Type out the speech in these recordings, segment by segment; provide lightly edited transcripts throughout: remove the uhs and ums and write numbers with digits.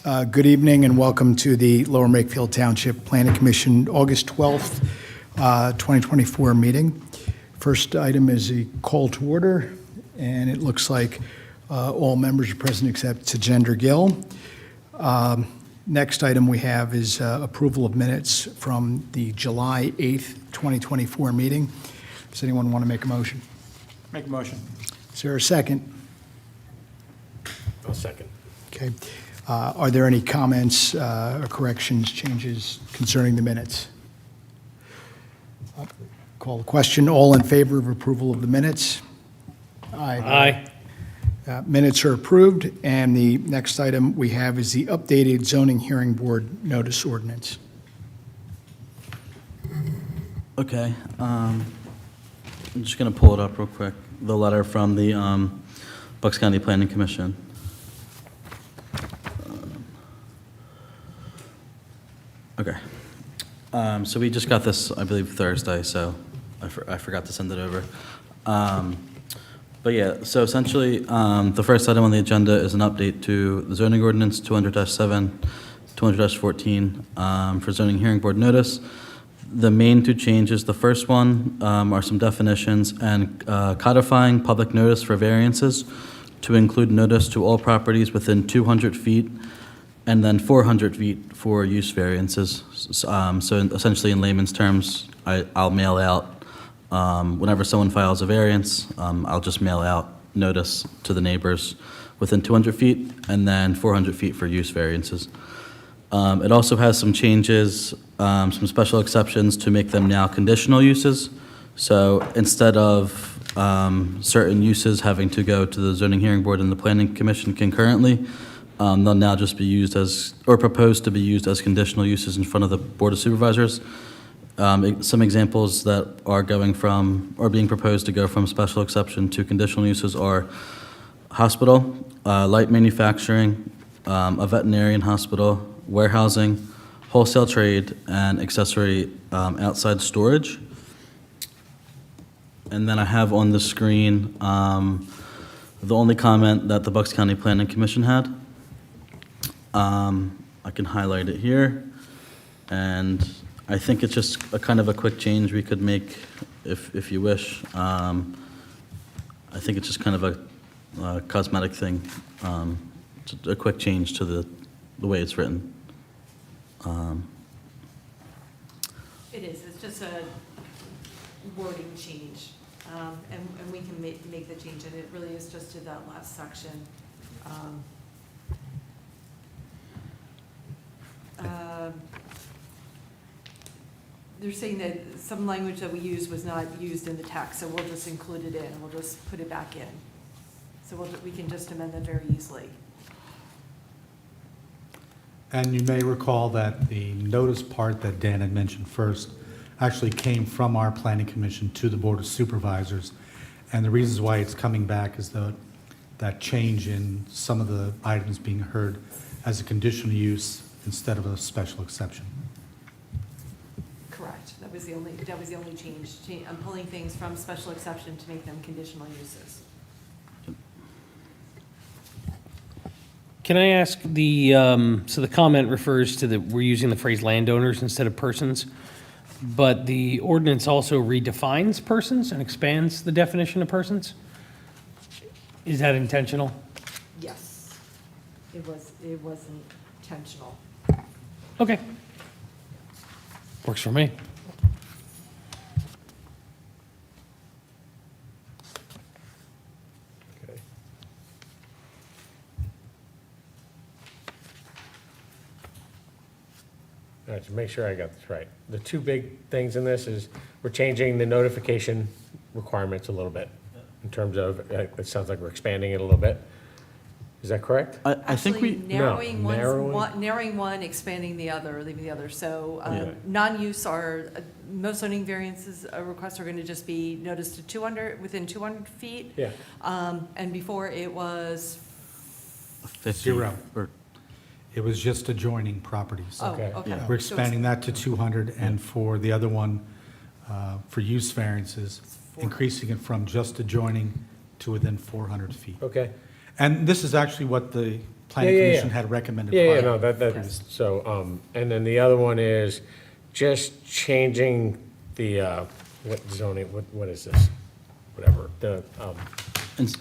Good evening and welcome to the Lower Makefield Township Planning Commission August 12th, 2024 meeting. First item is a call to order, and it looks like all members are present except Tajender Gill. Next item we have is approval of minutes from the July 8th, 2024 meeting. Does anyone want to make a motion? Make a motion. Is there a second? I'll second. Okay. Are there any comments or corrections, changes concerning the minutes? Call the question. All in favor of approval of the minutes? Aye. Minutes are approved, and the next item we have is the updated zoning hearing board notice ordinance. Okay, I'm just going to pull it up real quick, the letter from the Bucks County Planning Commission. Okay, so we just got this, I believe, Thursday, so I forgot to send it over. But yeah, so essentially, the first item on the agenda is an update to the zoning ordinance 200-7, 200-14 for zoning hearing board notice. The main two changes, the first one are some definitions and codifying public notice for variances to include notice to all properties within 200 feet and then 400 feet for use variances. So essentially, in layman's terms, I'll mail out, whenever someone files a variance, I'll just mail out notice to the neighbors within 200 feet and then 400 feet for use variances. It also has some changes, some special exceptions to make them now conditional uses. So instead of certain uses having to go to the zoning hearing board and the planning commission concurrently, they'll now just be used as, or proposed to be used as conditional uses in front of the Board of Supervisors. Some examples that are going from, or being proposed to go from special exception to conditional uses are hospital, light manufacturing, a veterinarian hospital, warehousing, wholesale trade, and accessory outside storage. And then I have on the screen the only comment that the Bucks County Planning Commission had. I can highlight it here, and I think it's just a kind of a quick change we could make if you wish. I think it's just kind of a cosmetic thing, just a quick change to the way it's written. It is. It's just a wording change, and we can make the change, and it really is just to that last section. They're saying that some language that we used was not used in the text, so we'll just include it in. We'll just put it back in. So we can just amend that very easily. And you may recall that the notice part that Dan had mentioned first actually came from our Planning Commission to the Board of Supervisors. And the reasons why it's coming back is that change in some of the items being heard as a conditional use instead of a special exception. Correct. That was the only change. I'm pulling things from special exception to make them conditional uses. Can I ask so the comment refers to we're using the phrase landowners instead of persons, but the ordinance also redefines persons and expands the definition of persons? Is that intentional? Yes. It was intentional. Okay. Works for me. Okay. All right, to make sure I got this right. The two big things in this is we're changing the notification requirements a little bit in terms of, it sounds like we're expanding it a little bit. Is that correct? I think we, narrowing No, narrowing one, expanding the other, or leaving the other. So Yeah. non-use are, most zoning variances requests are going to just be noticed to 200, within 200 feet. Yeah. And before it was, 50. Zero. Or, It was just adjoining properties. oh, Okay. okay. Yeah. We're So it's expanding that to 200, and for the other one, for use variances, 400. increasing it from just adjoining to within 400 feet. Okay. And this is actually what the planning Yeah, yeah, commission yeah. had recommended. Yeah, prior. no, that's, so, and then the other one is just changing the, what zoning, what is this? Whatever, Ins-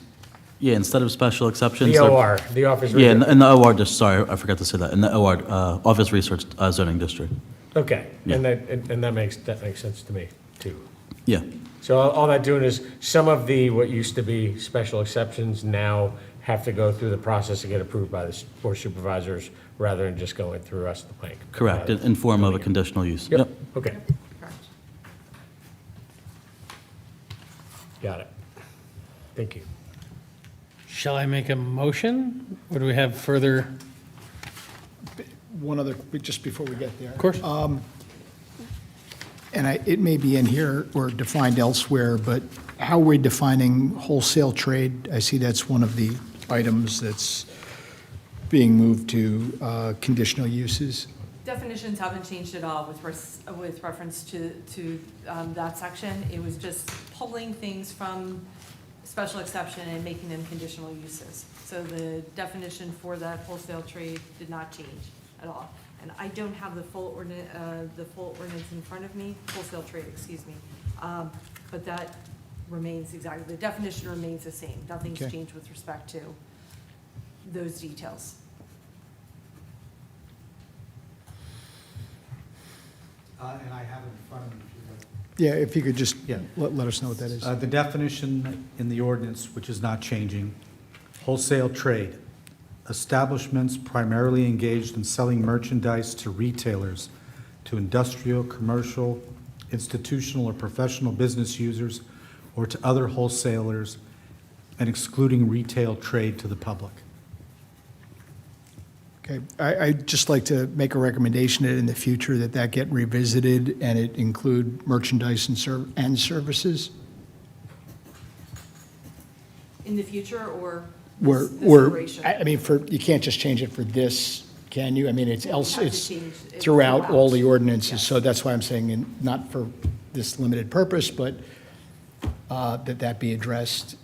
Yeah, instead of special exceptions. the they're- OR, the office. Yeah, review. in the OR, sorry, I forgot to say that, in the OR, Office Research Zoning District. Okay, Yeah. and that makes sense to me, too. Yeah, So all that doing is, some of the, what used to be special exceptions now have to go through the process to get approved by the board of supervisors, rather than just going through us, the planning. correct, in form of a conditional use. Yep, okay, Correct. got it. Thank you. Shall I make a motion? Or do we have further? One other, just before we get there. Of course. And it may be in here or defined elsewhere, but how are we defining wholesale trade? I see that's one of the items that's being moved to conditional uses. Definitions haven't changed at all with reference to that section. It was just pulling things from special exception and making them conditional uses. So the definition for that wholesale trade did not change at all. And I don't have the full ordinance in front of me, wholesale trade, excuse me. But that remains exactly, the definition remains the same. Nothing's Okay. changed with respect to those details. And I have it in front of me if you'd like. Yeah, if you could just Yeah. let us know what that is. The definition in the ordinance, which is not changing, wholesale trade, establishments primarily engaged in selling merchandise to retailers, to industrial, commercial, institutional, or professional business users, or to other wholesalers, and excluding retail trade to the public. Okay, I'd just like to make a recommendation that in the future that get revisited and it include merchandise and services. In the future, or Where, this where, iteration? I mean, you can't just change it for this, can you? I mean, it's Well, we have to it's change it throughout all the throughout. ordinances, Yes. so that's why I'm saying, not for this limited purpose, but that be addressed.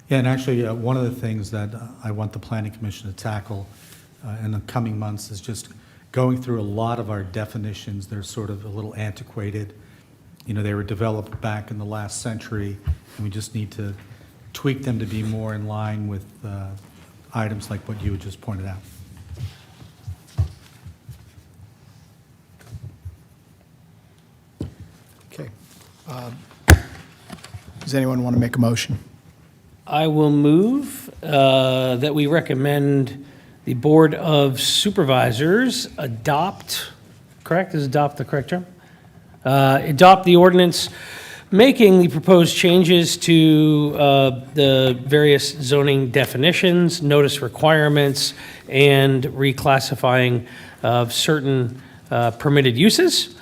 Yeah, and actually, one of the things that I want the planning commission to tackle in the coming months is just going through a lot of our definitions. They're sort of a little antiquated. You know, they were developed back in the last century, and we just need to tweak them to be more in line with items like what you had just pointed out. Okay. Does anyone want to make a motion? I will move that we recommend the Board of Supervisors adopt, correct, is adopt the correct term? Adopt the ordinance making the proposed changes to the various zoning definitions, notice requirements, and reclassifying of certain permitted uses,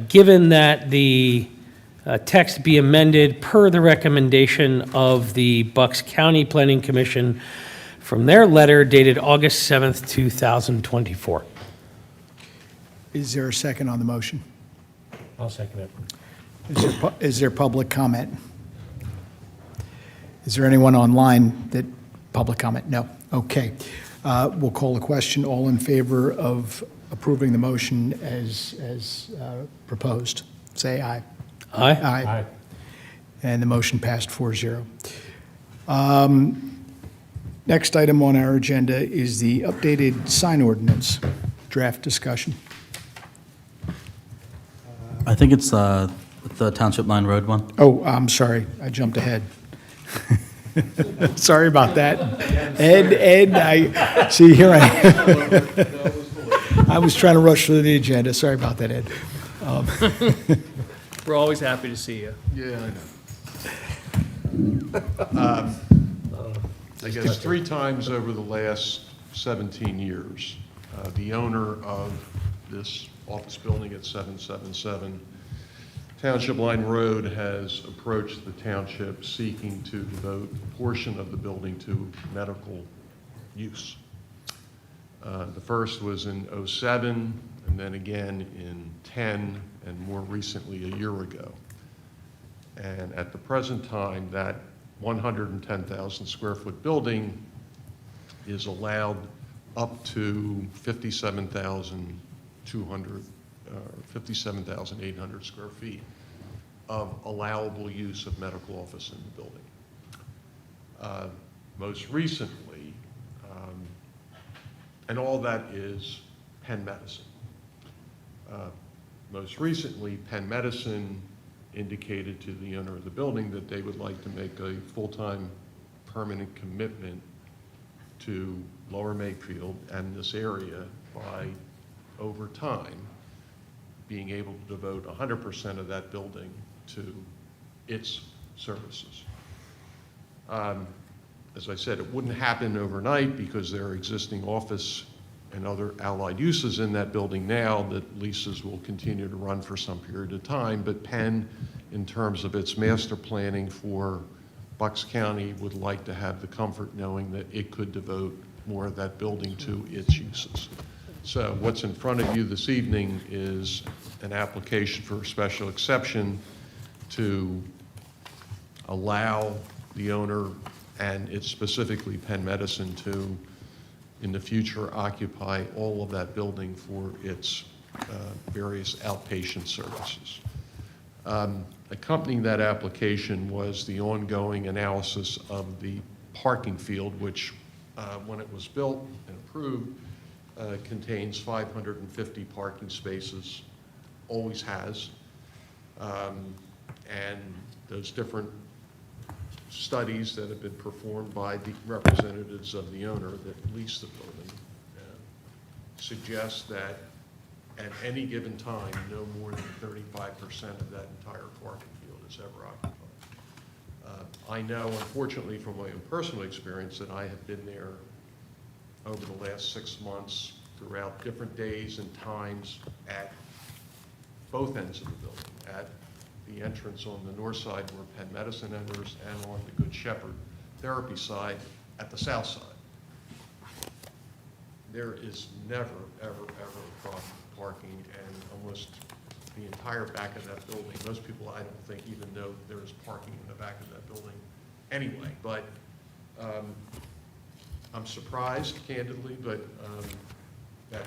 given that the text be amended per the recommendation of the Bucks County Planning Commission from their letter dated August 7th, 2024. Is there a second on the motion? I'll second it. Is there public comment? Is there anyone online that, public comment? No. Okay. We'll call the question. All in favor of approving the motion as proposed, say aye. Aye? Aye. And the motion passed 4-0. Next item on our agenda is the updated sign ordinance, draft discussion. I think it's the Township Line Road one. Oh, I'm sorry, I jumped ahead. Sorry about that. Ed, I, see, here I am. I was trying to rush through the agenda, sorry about that, Ed. We're always happy to see you. Yeah, I know. I guess 3 times over the last 17 years, the owner of this office building at 777 Township Line Road has approached the township seeking to devote a portion of the building to medical use. The first was in '07, and then again in '10, and more recently a year ago. And at the present time, that 110,000 square foot building is allowed up to 57,200, 57,800 square feet of allowable use of medical office in the building. Most recently, and all that is Penn Medicine. Most recently, Penn Medicine indicated to the owner of the building that they would like to make a full-time permanent commitment to Lower Makefield and this area by, over time, being able to devote 100% of that building to its services. As I said, it wouldn't happen overnight because there are existing office and other allied uses in that building now that leases will continue to run for some period of time. But Penn, in terms of its master planning for Bucks County, would like to have the comfort knowing that it could devote more of that building to its uses. So what's in front of you this evening is an application for a special exception to allow the owner, and it's specifically Penn Medicine, to in the future occupy all of that building for its various outpatient services. Accompanying that application was the ongoing analysis of the parking field, which when it was built and approved contains 550 parking spaces, always has. And those different studies that have been performed by the representatives of the owner that leased the building suggest that at any given time, no more than 35% of that entire parking field is ever occupied. I know, unfortunately, from my own personal experience, that I have been there over the last 6 months throughout different days and times at both ends of the building, at the entrance on the north side where Penn Medicine enters, and on the Good Shepherd therapy side at the south side. There is never, ever, ever a problem with parking, and almost the entire back of that building, most people I don't think even know there is parking in the back of that building anyway. But I'm surprised, candidly, but that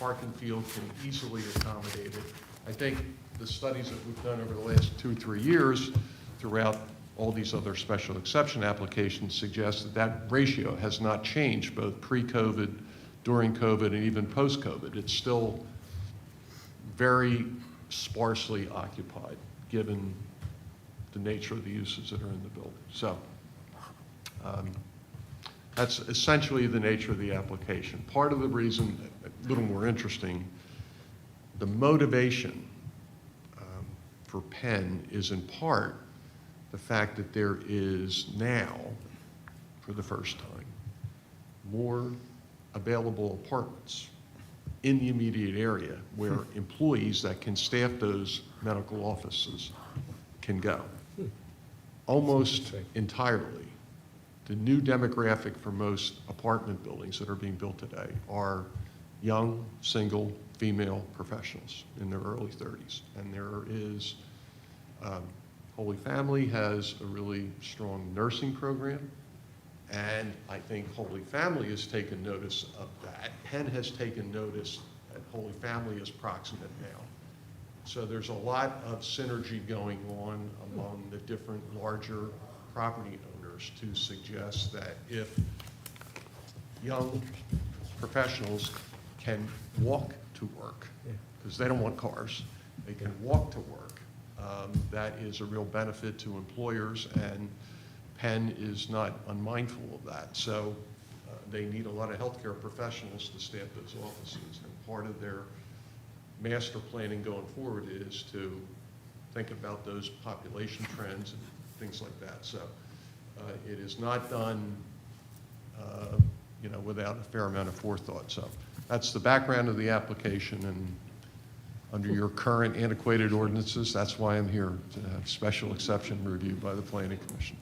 parking field can easily accommodate it. I think the studies that we've done over the last 2 or 3 years throughout all these other special exception applications suggest that that ratio has not changed both pre-COVID, during COVID, and even post-COVID. It's still very sparsely occupied given the nature of the uses that are in the building. So that's essentially the nature of the application. Part of the reason, a little more interesting, the motivation for Penn is in part the fact that there is now, for the first time, more available apartments in the immediate area where employees that can staff those medical offices can go. Almost entirely, the new demographic for most apartment buildings that are being built today are young, single, female professionals in their early 30s. And there is, Holy Family has a really strong nursing program, and I think Holy Family has taken notice of that. Penn has taken notice that Holy Family is proximate now. So there's a lot of synergy going on among the different larger property owners to suggest that if young professionals can walk to work, because they don't want cars, they can walk to work, that is a real benefit to employers, and Penn is not unmindful of that. So they need a lot of healthcare professionals to staff those offices, and part of their master planning going forward is to think about those population trends and things like that. So it is not done without a fair amount of forethought. So that's the background of the application, and under your current antiquated ordinances, that's why I'm here, to have special exception reviewed by the Planning Commission.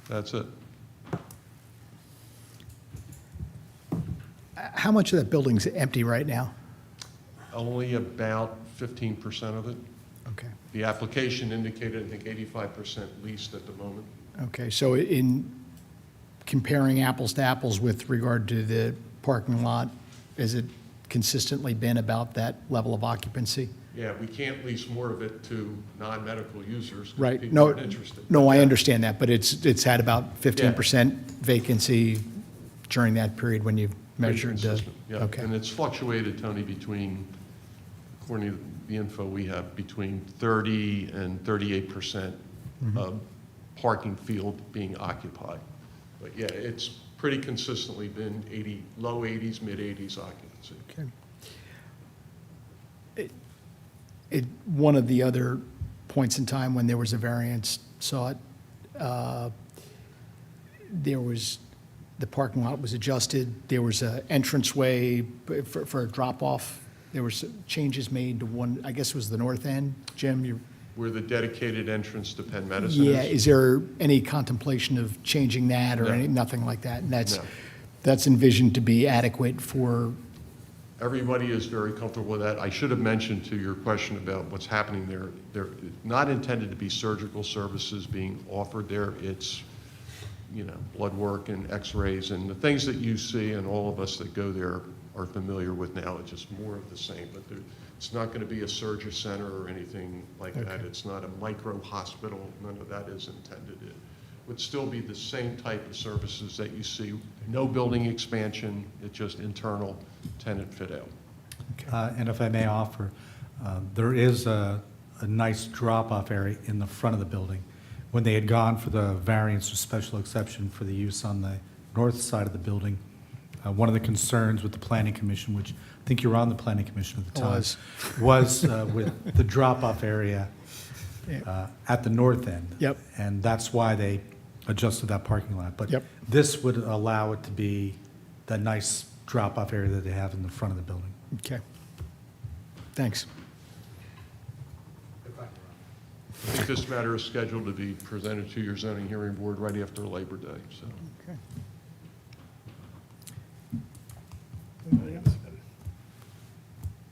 That's it. How much of that building's empty right now? Only about 15% of it. Okay, The application indicated, I think, 85% leased at the moment. Okay, so in comparing apples to apples with regard to the parking lot, has it consistently been about that level of occupancy? Yeah, we can't lease more of it to non-medical users because Right, people no, aren't interested. no, I Yeah. understand that, but it's had about 15% vacancy during that period when you've Pretty measured the, consistent, yeah. okay. And it's fluctuated, Tony, between, according to the info we have, between 30 and 38% Mm-hmm. of parking field being occupied. But yeah, it's pretty consistently been 80, low 80s, mid 80s occupancy. Okay. One of the other points in time when there was a variance sought, there was, the parking lot was adjusted, there was an entranceway for a drop-off. There was changes made to one, I guess it was the north end. Jim, you, Where the dedicated entrance to Penn Medicine yeah, is. is there any contemplation of changing that or No. nothing like that? And No. that's envisioned to be adequate for, Everybody is very comfortable with that. I should have mentioned to your question about what's happening there, they're not intended to be surgical services being offered there. It's, blood work and x-rays and the things that you see and all of us that go there are familiar with now. It's just more of the same, but it's not going to be a surgery center or anything like that. It's not a micro hospital. None of that is intended. It would still be the same type of services that you see. No building expansion. It's just internal tenant fit out. And if I may offer, there is a nice drop-off area in the front of the building. When they had gone for the variance or special exception for the use on the north side of the building, one of the concerns with the planning commission, which I think you were on the planning commission at the time, was with the drop-off area at the north end. Yep. And that's why they adjusted that parking lot. But Yep. this would allow it to be that nice drop-off area that they have in the front of the building. okay. Thanks. I think this matter is scheduled to be presented to your zoning hearing board right after Labor Day, so. Okay.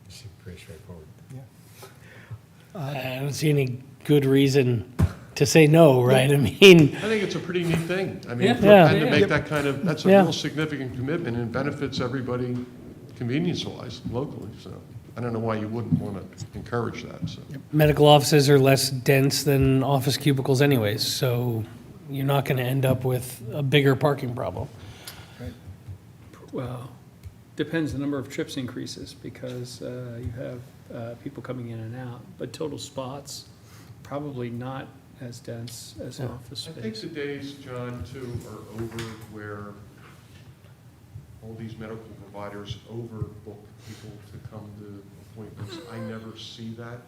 Seems pretty straightforward. I don't see any good reason to say no, right? I mean, I think it's a pretty neat thing. I mean, Yeah. for Yeah. Penn to make that kind of, that's a Yeah. real significant commitment and benefits everybody convenience-wise locally, so. I don't know why you wouldn't want to encourage that, so. medical offices are less dense than office cubicles anyways, so you're not going to end up with a bigger parking problem. Well, depends the number of trips increases, because you have people coming in and out, but total spots, probably not as dense as Yeah. office I think space. the days, John, too, are over where all these medical providers overbook people to come to appointments. I never see that.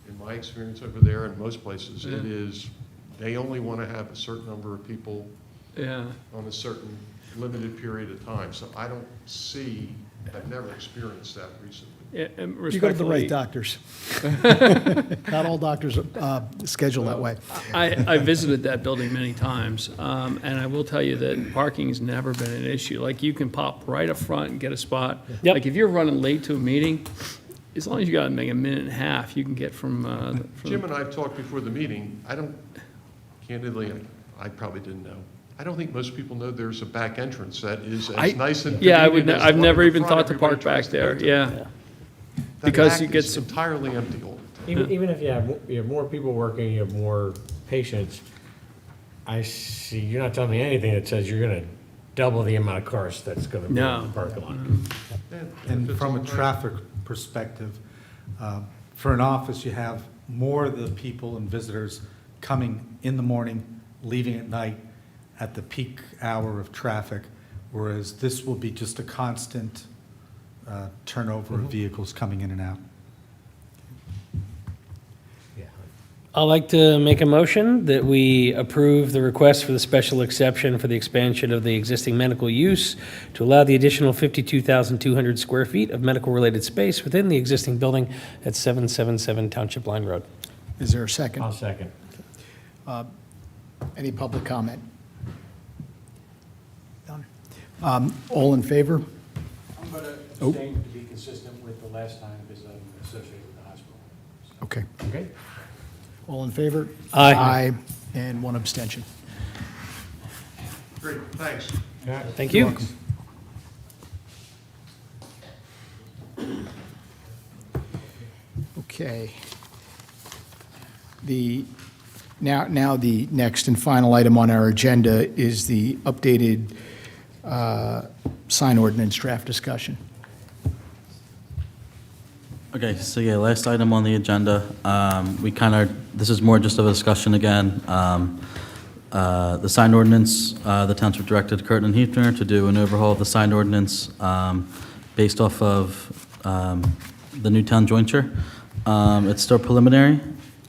In my experience over there, in most places, it Yeah. is, they only want to have a certain number of people Yeah, on a certain limited period of time. So I don't see, I've never experienced that recently. yeah, and You go to the right respectfully, doctors. Not all doctors schedule that way. I visited that building many times, and I will tell you that parking's never been an issue. Like, you can pop right up front and get a spot. Yep. Like, if you're running late to a meeting, as long as you got maybe a minute and a half, you can get from. Jim and I have talked before the meeting. I don't, candidly, I probably didn't know. I don't think most people know there's a back entrance that is as nice and Yeah, convenient as I've the one never in even front thought to everybody park tries back to there, get to. yeah. That Because back you get is some- entirely empty all the time. Even if you have more people working, you have more patients, I see, you're not telling me anything that says you're gonna double the amount of cars that's gonna be in No. the parking lot. Yeah, And if it's from a all nice. traffic perspective, for an office, you have more of the people and visitors coming in the morning, leaving at night at the peak hour of traffic, whereas this will be just a constant turnover of vehicles coming in and out. Yeah. I'd like to make a motion that we approve the request for the special exception for the expansion of the existing medical use to allow the additional 52,200 square feet of medical-related space within the existing building at 777 Township Line Road. Is there a second? I'll second. Any public comment? None. All in favor? I'm going to Oh. abstain to be consistent with the last time because I'm associated with the hospital. Okay. Okay. All in favor? Aye. Aye. and 1 abstention. Great, thanks. Thank you. welcome. Okay. Now the next and final item on our agenda is the updated sign ordinance draft discussion. Okay, so yeah, last item on the agenda, this is more just of a discussion again. The sign ordinance, the township directed Curtin and Hefner to do an overhaul of the sign ordinance based off of the Newtown jointure. It's still preliminary.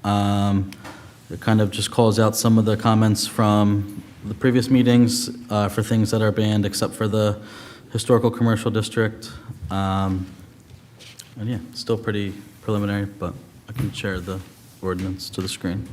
It kind of just calls out some of the comments from the previous meetings for things that are banned except for the historical commercial district. And yeah, still pretty preliminary, but I can share the ordinance to the screen.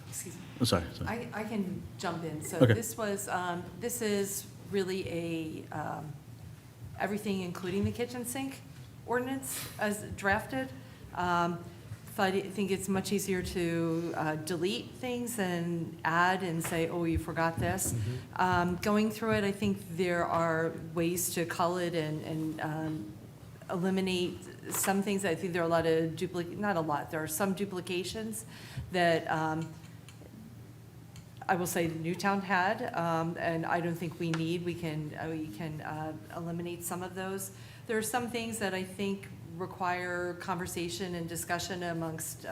Excuse me. Oh, sorry. I can jump in. So Okay. this is really everything including the kitchen sink ordinance as drafted. So I think it's much easier to delete things than add and say, oh, you forgot this. Going through it, I think there are ways to cull it and eliminate some things. I think there are a lot of not a lot, there are some duplications that I will say Newtown had, and I don't think we need. We can eliminate some of those. There are some things that I think require conversation and discussion amongst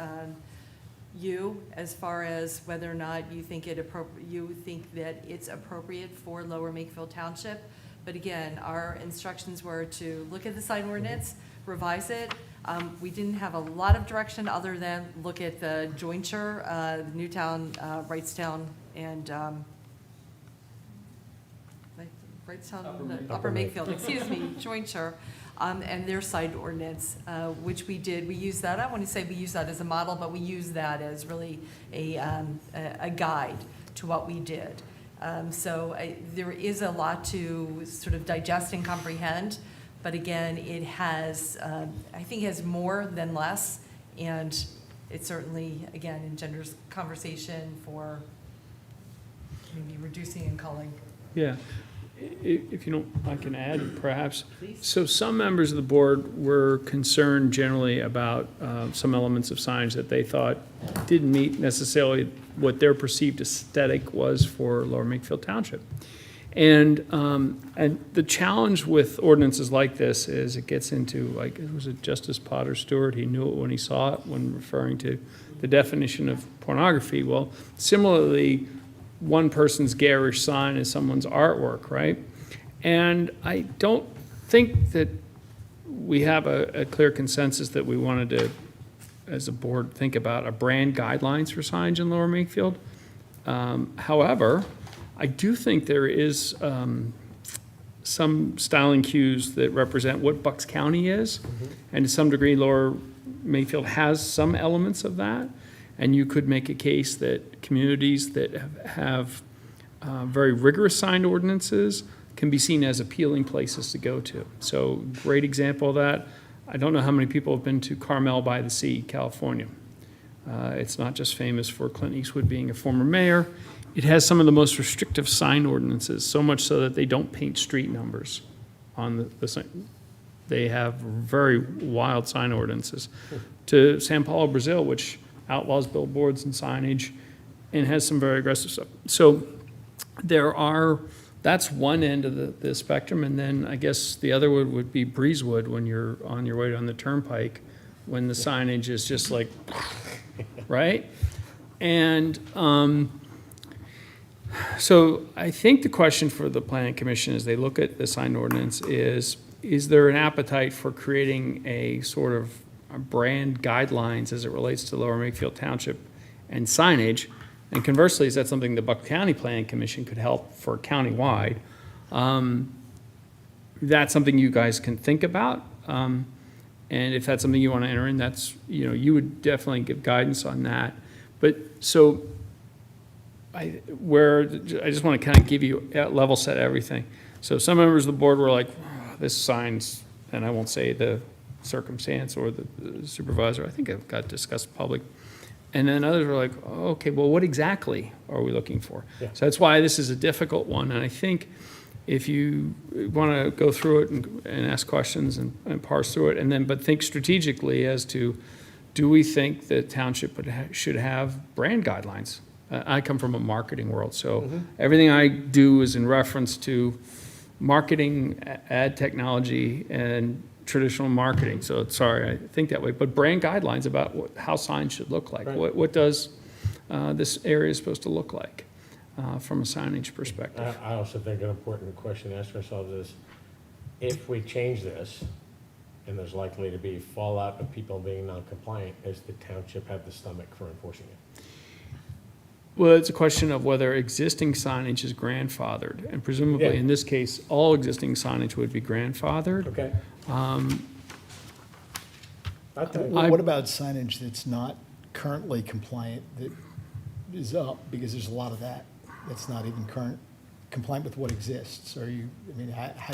you as far as whether or not you think that it's appropriate for Lower Makefield Township. But again, our instructions were to look at the sign ordinance, revise it. We didn't have a lot of direction other than look at the jointure, Newtown, Wrightstown, and Upper Makefield, excuse me, jointure, and their side ordinance, which we did. We used that, I don't want to say we used that as a model, but we used that as really a guide to what we did. So there is a lot to sort of digest and comprehend, but again, it has, I think it has more than less, and it certainly, again, engenders conversation for maybe reducing and culling. Yeah. If you don't, I can add perhaps. So some members of the board were concerned generally about some elements of signs that they thought didn't meet necessarily what their perceived aesthetic was for Lower Makefield Township. And the challenge with ordinances like this is it gets into, like, was it Justice Potter Stewart? He knew it when he saw it when referring to the definition of pornography. Well, similarly, one person's garish sign is someone's artwork, right? And I don't think that we have a clear consensus that we wanted to, as a board, think about a brand guidelines for signs in Lower Makefield. However, I do think there is some styling cues that represent what Bucks County is, and to some degree, Lower Makefield has some elements of that. And you could make a case that communities that have very rigorous sign ordinances can be seen as appealing places to go to. So great example of that. I don't know how many people have been to Carmel by the Sea, California. It's not just famous for Clint Eastwood being a former mayor. It has some of the most restrictive sign ordinances, so much so that they don't paint street numbers on the sign. They have very wild sign ordinances. To Sao Paulo, Brazil, which outlaws billboards and signage, and has some very aggressive stuff. So that's one end of the spectrum, and then I guess the other would be Breezewood when you're on your way down the turnpike, when the signage is just like, right? And so I think the question for the Planning Commission as they look at the sign ordinance is there an appetite for creating a sort of brand guidelines as it relates to Lower Makefield Township and signage? And conversely, is that something the Bucks County Planning Commission could help for countywide? that's something you guys can think about. And if that's something you want to enter in, that's, you would definitely give guidance on that. But, so, I just want to kind of give you, level set everything. So some members of the board were like, "Oh, this sign's," and I won't say the circumstance or the supervisor, I think it got discussed in public. And then others were like, oh, okay, well, what exactly are we looking for? Yeah. So that's why this is a difficult one. And I think if you want to go through it and ask questions and parse through it, but think strategically as to, do we think the township should have brand guidelines? I come from a marketing world, so everything I do is in reference to marketing, ad technology, and traditional marketing. So sorry, I think that way. But brand guidelines about how signs should look like. Right. What does this area supposed to look like from a signage perspective? I also think an important question to ask ourselves is, if we change this, and there's likely to be fallout of people being non-compliant, does the township have the stomach for enforcing it? Well, it's a question of whether existing signage is grandfathered, and presumably Yeah. in this case, all existing signage would be grandfathered. Okay. What about signage that's not currently compliant, that is up, because there's a lot of that, that's not even compliant with what exists? How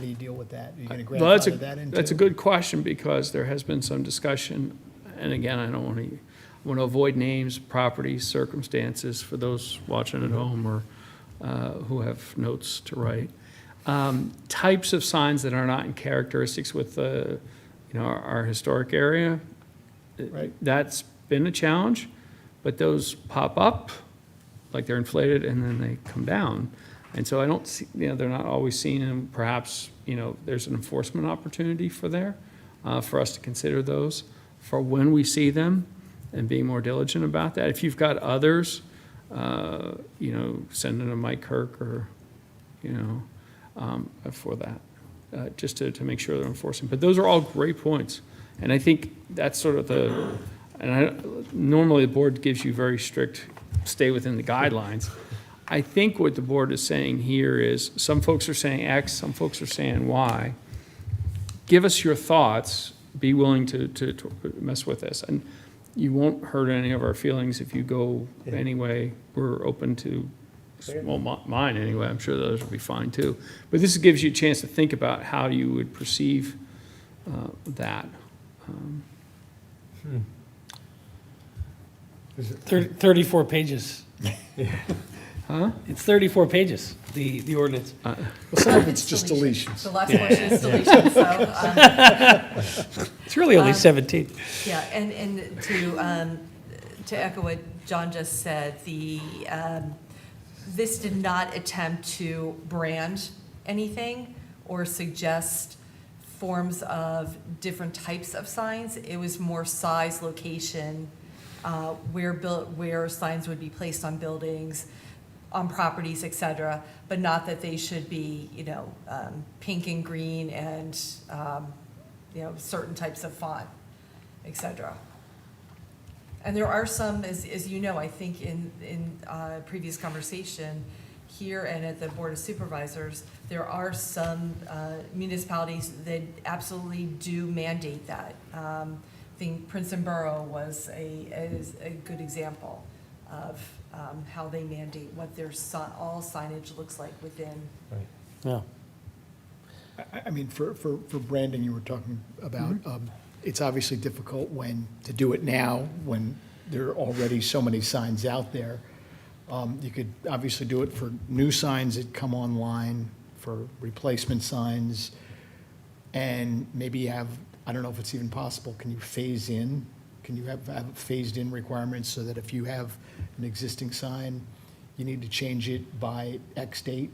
do you deal with that? Are you going to Well, grandfather that into? that's a good question, because there has been some discussion, and again, I don't want to avoid names, properties, circumstances for those watching at home or who have notes to write. Types of signs that are not in characteristics with our historic area. Right. That's been a challenge, but those pop up like they're inflated and then they come down. And so I don't see, they're not always seen, and perhaps, there's an enforcement opportunity for us to consider those for when we see them and being more diligent about that. If you've got others, send in a Mike Kirk or, for that, just to make sure they're enforcing. But those are all great points. And I think that's sort of normally the board gives you very strict, stay within the guidelines. I think what the board is saying here is, some folks are saying X, some folks are saying Y. Give us your thoughts, be willing to mess with this. And you won't hurt any of our feelings if you go anyway. We're open to, well, mine anyway, I'm sure those will be fine too. But this gives you a chance to think about how you would perceive that. 34 pages. Huh? It's 34 pages, the ordinance. Well, some of it's just deletions. The last portion is deletion, so, It's really only 17. yeah, and to echo what John just said, this did not attempt to brand anything or suggest forms of different types of signs. It was more size, location, where signs would be placed on buildings, on properties, et cetera, but not that they should be, pink and green and, certain types of font, et cetera. And there are some, as you know, I think in previous conversation here and at the Board of Supervisors, there are some municipalities that absolutely do mandate that. I think Princeton Borough is a good example of how they mandate what their all signage looks like within. Yeah. For branding, you were talking about, it's obviously difficult to do it now, when there are already so many signs out there. You could obviously do it for new signs that come online, for replacement signs, and maybe have, I don't know if it's even possible, can you phase in? Can you have phased in requirements so that if you have an existing sign, you need to change it by X date?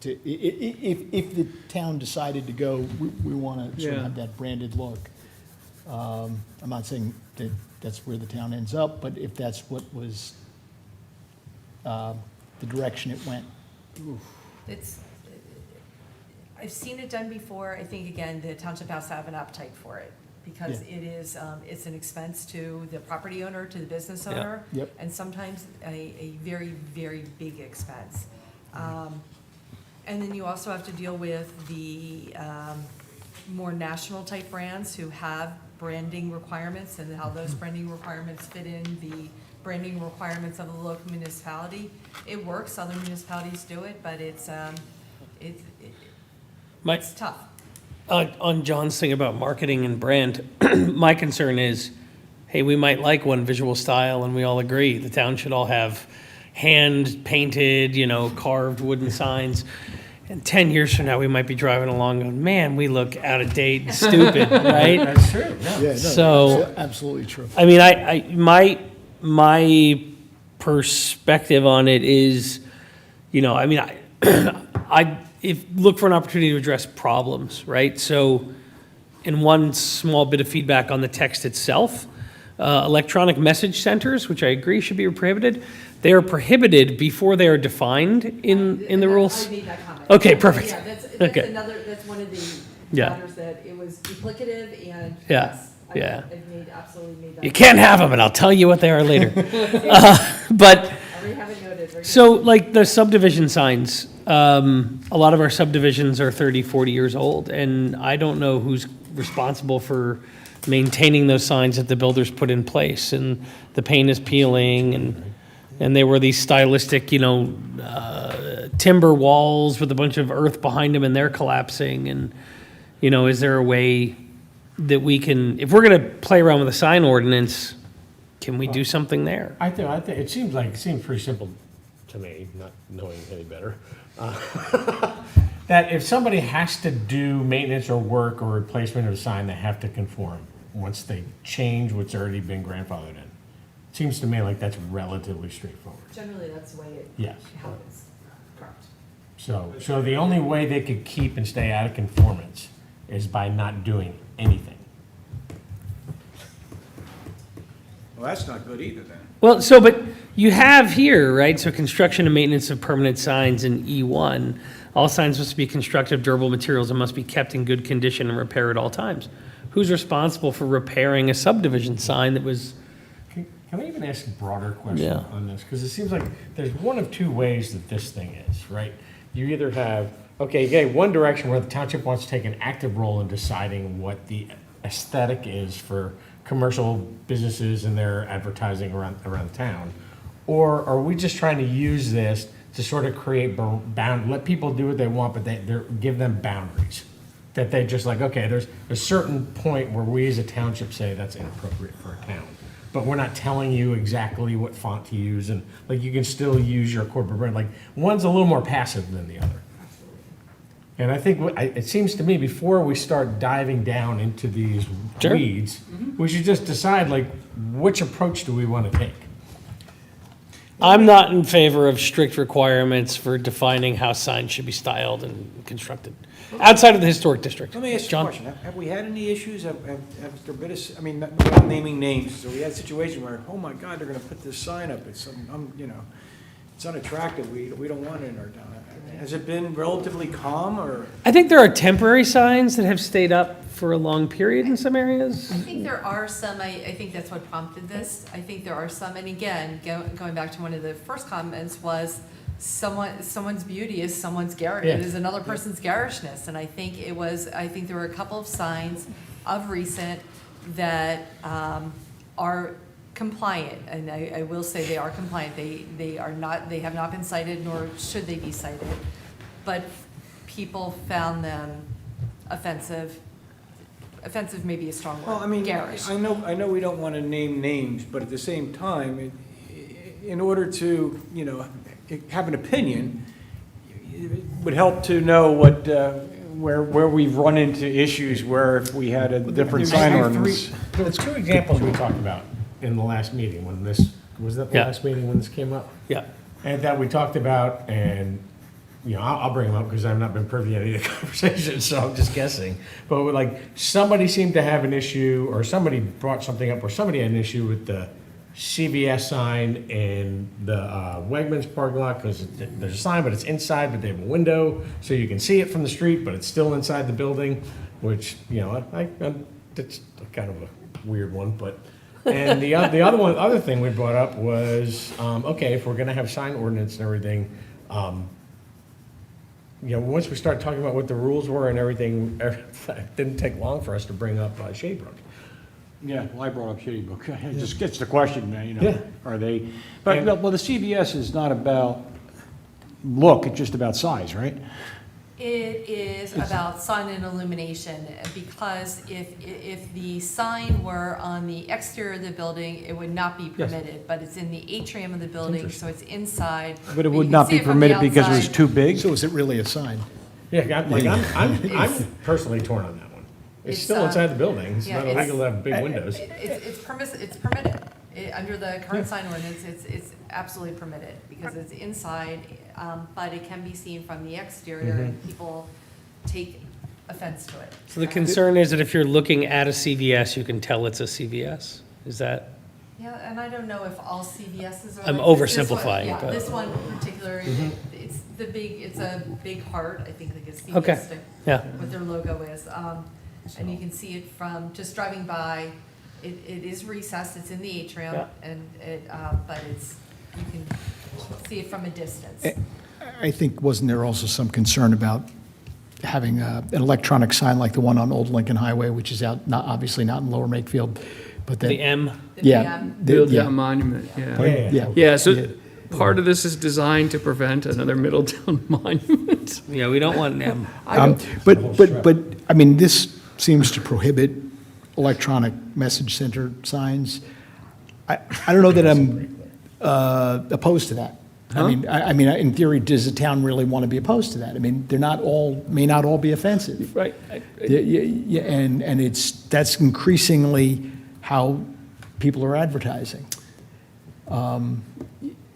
If the town decided to go, we want to sort of have that branded look. I'm not saying that that's where the town ends up, but if that's what was the direction it went. I've seen it done before. I think, again, the township has to have an appetite for it, because Yeah. it is, it's an expense to the property owner, to the business Yeah. owner. Yep. And sometimes a very, very big expense. And then you also have to deal with the more national type brands who have branding requirements and how those branding requirements fit in the branding requirements of the local municipality. It works, other municipalities do it, but it's My, it's tough. on John's thing about marketing and brand, my concern is, hey, we might like one visual style and we all agree, the town should all have hand-painted, carved wooden signs. And 10 years from now, we might be driving along going, man, we look out of date and stupid, right? That's true, Yeah, no, So- that's absolutely true. I mean, my perspective on it is, look for an opportunity to address problems, right? So, in one small bit of feedback on the text itself, electronic message centers, which I agree should be prohibited, they are prohibited before they are defined in the rules. I made that comment. Okay, perfect. Yeah, that's Okay. that's one of the Yeah. matters that it was duplicative and. Yeah, yes, yeah. I've absolutely made that. You can't have them, and I'll tell you what they are later. But. I already have it noted. We're So, like the subdivision signs, a lot of our subdivisions are 30, 40 years old, and I don't know who's responsible for maintaining those signs that the builders put in place, and the paint is peeling, and they were these stylistic, timber walls with a bunch of earth behind them, and they're collapsing, and, is there a way that we can, if we're gonna play around with a sign ordinance, can we do something there? I think, it seems pretty simple to me, not knowing any better. That if somebody has to do maintenance or work or replacement of a sign, they have to conform once they change what's already been grandfathered in. Seems to me like that's relatively straightforward. Generally, that's the way it Yes. happens. Correct. So the only way they could keep and stay out of conformance is by not doing anything. Well, that's not good either then. Well, so, but you have here, right, so construction and maintenance of permanent signs in E1. All signs must be constructed of durable materials and must be kept in good condition and repaired at all times. Who's responsible for repairing a subdivision sign that was, Can I even ask a broader question Yeah. on this? Because it seems like there's one of two ways that this thing is, right? You either have, okay, you get one direction where the township wants to take an active role in deciding what the aesthetic is for commercial businesses and their advertising around town. Or are we just trying to use this to sort of create let people do what they want, but give them boundaries? That they just like, okay, there's a certain point where we as a township say that's inappropriate for a town. But we're not telling you exactly what font to use, and like you can still use your corporate brand. Like one's a little more passive than the other. And I think it seems to me before we start diving down into these Sure. weeds, we should just decide like which approach do we want to take. I'm not in favor of strict requirements for defining how signs should be styled and constructed, outside of the historic district. Let me ask you a John? question. Have we had any issues? Have there been, I mean, without naming names, so we had a situation where, oh my God, they're gonna put this sign up, it's it's unattractive, we don't want it in our town. Has it been relatively calm, or? I think there are temporary signs that have stayed up for a long period in some areas. I think there are some, I think that's what prompted this. I think there are some, and again, going back to one of the first comments was someone's beauty is someone's garish, Yeah. is another person's garishness. And I think there were a couple of signs of recent that are compliant, and I will say they are compliant. They have not been cited, nor should they be cited. But people found them offensive. Offensive may be a strong word. Well, I mean, Garish. I know we don't want to name names, but at the same time, in order to, have an opinion, it would help to know what, where we've run into issues where if we had a different sign ordinance. There was two examples we talked about in the last meeting when was that the Yeah. last meeting when this came up? Yeah. And that we talked about, and, I'll bring them up because I've not been privy to any of the conversations, so I'm just guessing. But like, somebody seemed to have an issue, or somebody brought something up where somebody had an issue with the CVS sign in the Wegmans parking lot, because there's a sign, but it's inside, but they have a window, so you can see it from the street, but it's still inside the building, which, it's kind of a weird one, but. And the other thing we brought up was, okay, if we're gonna have sign ordinance and everything, once we start talking about what the rules were and everything, it didn't take long for us to bring up Shade Brook. Yeah, well, I brought up Shady Brook. It just gets the question, you Yeah. know, are they, but, well, the CVS is not about look, it's just about size, right? It is about sign and illumination, because if the sign were on the exterior of the building, it would not be permitted, but it's in the atrium of the building, so it's inside. But it you would can not see be it from the permitted because it was outside. too big? So is it really a sign? Yeah, I'm personally torn on that one. It's It's, still inside the building. It's yeah, not it's- illegal to have big windows. It's permitted. Under the current sign ordinance, it's absolutely permitted, because it's inside, but it can be seen from the exterior, and people take offense to it. So the concern is that if you're looking at a CVS, you can tell it's a CVS? Is that? Yeah, and I don't know if all CVSs are. I'm like this. This one- oversimplifying, Yeah, but- this one in particular, it's a big heart, I think, like a Okay, CVS, yeah. what their logo is. And you can see it from, just driving by, it is recessed, it's in the atrium, Yeah. and but you can see it from a distance. I think, wasn't there also some concern about having an electronic sign like the one on Old Lincoln Highway, which is out, not, obviously not in Lower Makefield, but that. The M? Yeah. Build yeah, a monument, yeah. yeah. Yeah, so part of this is designed to prevent another Middletown monument. Yeah, we don't want an M. But, I mean, this seems to prohibit electronic message center signs. I don't know that I'm opposed to that. I mean, in theory, does the town really want to be opposed to that? I mean, they're not all, may not all be offensive. Right. Yeah, and that's increasingly how people are advertising.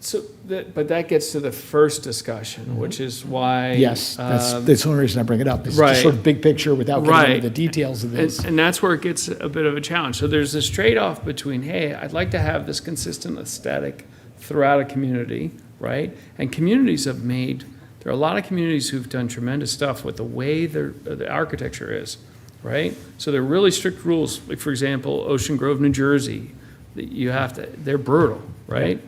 So, but that gets to the first discussion, which is why. Yes, that's the only reason I bring it up. It's right. just sort of big picture without getting Right. into the details of this. And that's where it gets a bit of a challenge. So there's this trade-off between, hey, I'd like to have this consistent aesthetic throughout a community, right? And communities have made, there are a lot of communities who've done tremendous stuff with the way the architecture is, right? So there are really strict rules, like for example, Ocean Grove, New Jersey, that you have to, they're brutal, right?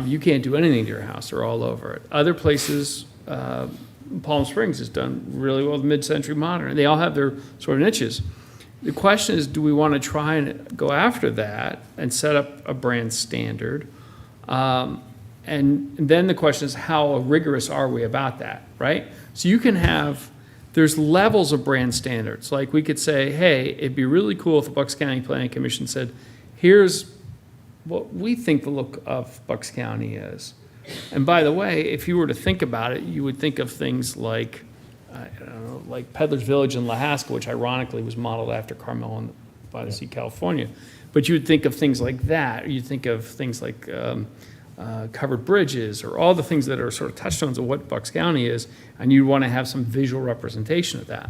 You can't do anything to your house, they're all over it. Other places, Palm Springs has done really well with mid-century modern, and they all have their sort of niches. The question is, do we want to try and go after that and set up a brand standard? And then the question is, how rigorous are we about that, right? So you can have, there's levels of brand standards. Like we could say, hey, it'd be really cool if the Bucks County Planning Commission said, here's what we think the look of Bucks County is. And by the way, if you were to think about it, you would think of things like, I don't know, like Peddler's Village in Lahaska, which ironically was modeled after Carmel by the Sea, California. But you would think of things like that, or you'd think of things like covered bridges, or all the things that are sort of touchstones of what Bucks County is, and you want to have some visual representation of that.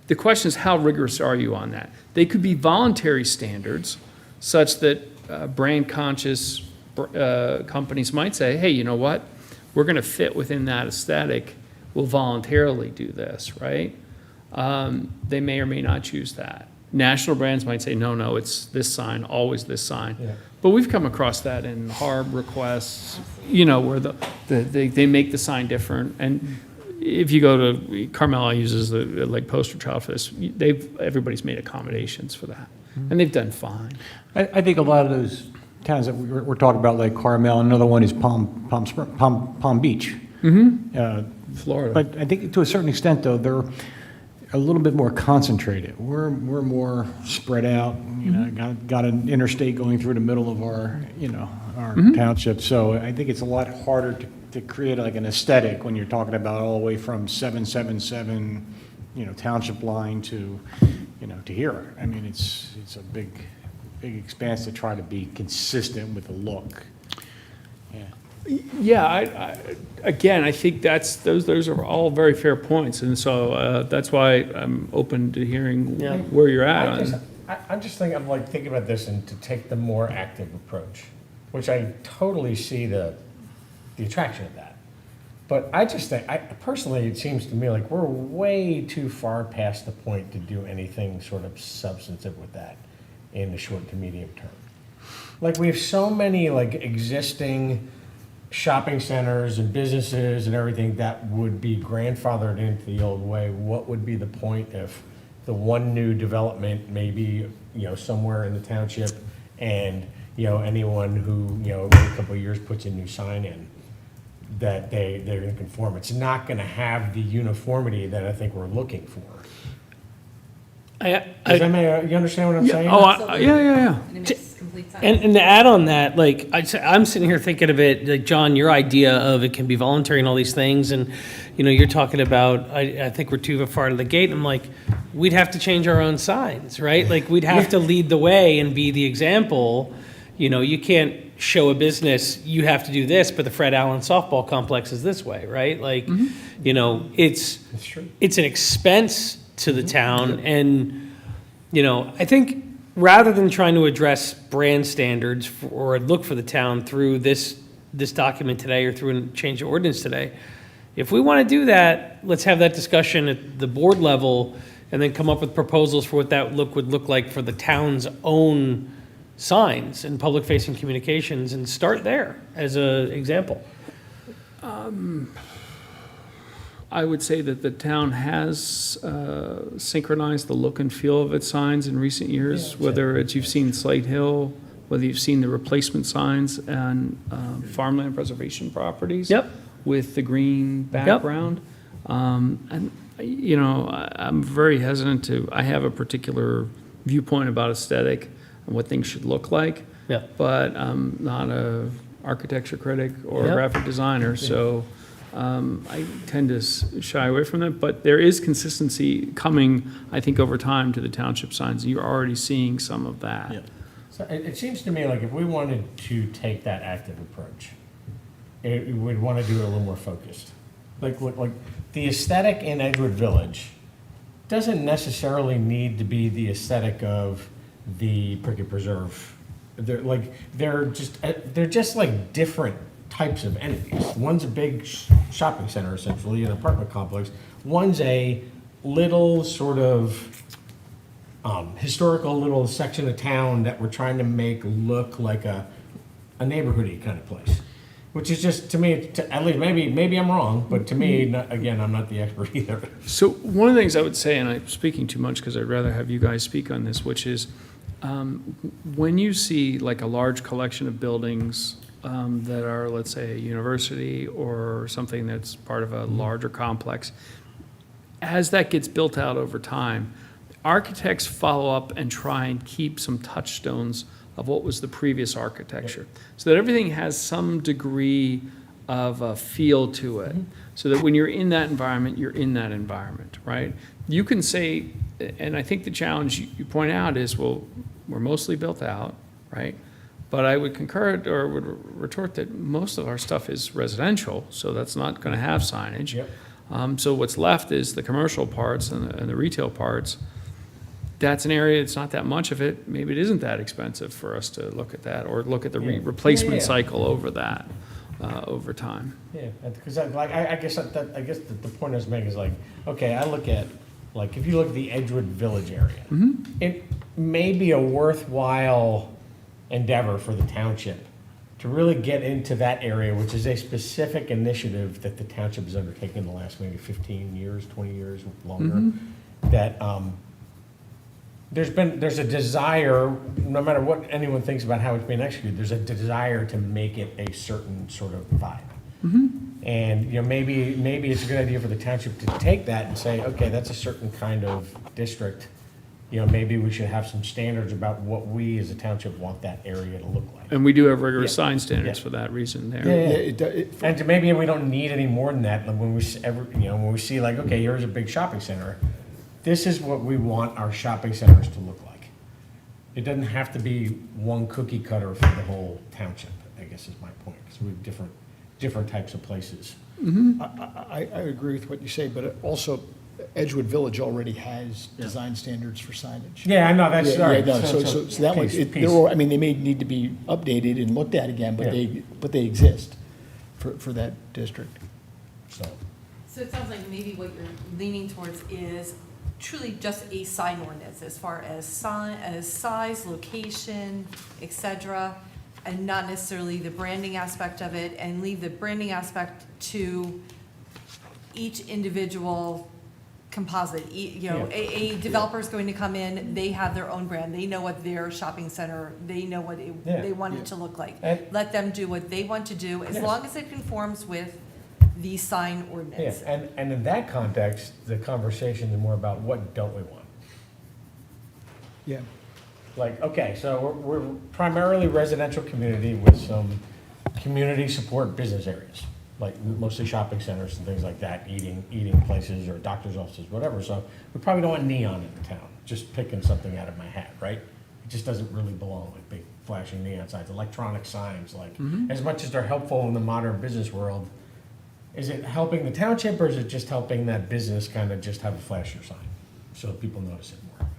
The question is, how rigorous are you on that? They could be voluntary standards, such that brand-conscious companies might say, hey, you know what? We're going to fit within that aesthetic. We'll voluntarily do this, right? They may or may not choose that. National brands might say, no, it's this sign, always this sign. Yeah. But we've come across that in HARB requests, where they make the sign different. And if you go to, Carmel uses the like poster child for this, everybody's made accommodations for that. And they've done fine. I think a lot of those towns that we're talking about, like Carmel, another one is Palm Beach. Florida. But I think to a certain extent, though, they're a little bit more concentrated. We're more spread out, got an interstate going through the middle of our, our township. So I think it's a lot harder to create like an aesthetic when you're talking about all the way from 777, township line to, to here. I mean, it's a big expanse to try to be consistent with the look. Yeah. Yeah, again, I think those are all very fair points, and so that's why I'm open to hearing where you're at on. I'm just thinking, I'm like thinking about this and to take the more active approach, which I totally see the attraction of that. But I just think, personally, it seems to me like we're way too far past the point to do anything sort of substantive with that in the short to medium term. Like we have so many like existing shopping centers and businesses and everything that would be grandfathered into the old way, what would be the point if the one new development maybe, somewhere in the township and, anyone who, every couple of years puts a new sign in, that they're gonna conform? It's not gonna have the uniformity that I think we're looking for. You understand what I'm saying? Yeah. And it makes complete sense. And to add on that, like, I'm sitting here thinking of it, like, John, your idea of it can be voluntary and all these things, and, you're talking about, I think we're too far to the gate, I'm like, we'd have to change our own signs, right? Like, we'd have to lead the way and be the example. You can't show a business, you have to do this, but the Fred Allen softball complex is this way, right? Like, it's true. it's an expense to the town, and, I think rather than trying to address brand standards or look for the town through this document today or through a change of ordinance today, if we want to do that, let's have that discussion at the board level and then come up with proposals for what that would look like for the town's own signs and public-facing communications, and start there as an example. I would say that the town has synchronized the look and feel of its signs in recent years, whether it's you've seen Slate Hill, whether you've seen the replacement signs on farmland preservation properties. Yep. With the green background. And, I'm very hesitant I have a particular viewpoint about aesthetic and what things should look like. Yeah. But I'm not a architecture critic or a Yep. graphic designer, so I tend to shy away from that. But there is consistency coming, I think, over time to the township signs. You're already seeing some of that. Yeah. So it seems to me like if we wanted to take that active approach, we'd want to do it a little more focused. Like the aesthetic in Edgewood Village doesn't necessarily need to be the aesthetic of the Prickett Preserve. They're just like different types of entities. One's a big shopping center, essentially, an apartment complex. One's a little sort of historical little section of town that we're trying to make look like a neighborhoody kind of place. Which is just, to me, at least, maybe I'm wrong, but to me, again, I'm not the expert either. So one of the things I would say, and I'm speaking too much because I'd rather have you guys speak on this, which is when you see like a large collection of buildings that are, let's say, a university or something that's part of a larger complex, as that gets built out over time, architects follow up and try and keep some touchstones of what was the previous architecture, so that everything has some degree of a feel to it, so that when you're in that environment, you're in that environment, right? You can say, and I think the challenge you point out is, well, we're mostly built out, right? But I would concur or would retort that most of our stuff is residential, so that's not going to have signage. Yep. So what's left is the commercial parts and the retail parts. That's an area, it's not that much of it. Maybe it isn't that expensive for us to look at that, or look at the replacement cycle over that, over time. Yeah, because I guess the point I was making is like, okay, I look at, like, if you look at the Edgewood Village area, it may be a worthwhile endeavor for the township to really get into that area, which is a specific initiative that the township has undertaken in the last maybe 15 years, 20 years, longer, that there's a desire, no matter what anyone thinks about how it's being executed, there's a desire to make it a certain sort of vibe. And, maybe it's a good idea for the township to take that and say, okay, that's a certain kind of district. Maybe we should have some standards about what we as a township want that area to look like. And we do have rigorous Yeah. sign standards Yeah. for that reason there. And maybe we don't need any more than that. Like when we see like, okay, here's a big shopping center. This is what we want our shopping centers to look like. It doesn't have to be one cookie cutter for the whole township, I guess is my point, because we have different types of places. I agree with what you say, but also Edgewood Village already has design standards for signage. Yeah, I know, that's, Yeah, sorry. no, so that one, Piece. they may need to be updated and looked at again, but Yeah. they exist for that district. So it sounds like maybe what you're leaning towards is truly just a sign ordinance as far as size, location, et cetera. and not necessarily the branding aspect of it, and leave the branding aspect to each individual composite. A developer's going to come in, they have their own brand, they know what their shopping center, they know what they want it to look like. And- Let them do what they want to do, as Yeah. long as it conforms with the sign Yeah, ordinance. and in that context, the conversation is more about what don't we want? Yeah. Like, okay, so we're primarily residential community with some community support business areas, like mostly shopping centers and things like that, eating places or doctor's offices, whatever. So we probably don't want neon in the town, just picking something out of my hat, right? It just doesn't really belong, like big flashing neon signs, electronic signs, like, as much as they're helpful in the modern business world, is it helping the township or is it just helping that business kind of just have a flasher sign so people notice it more?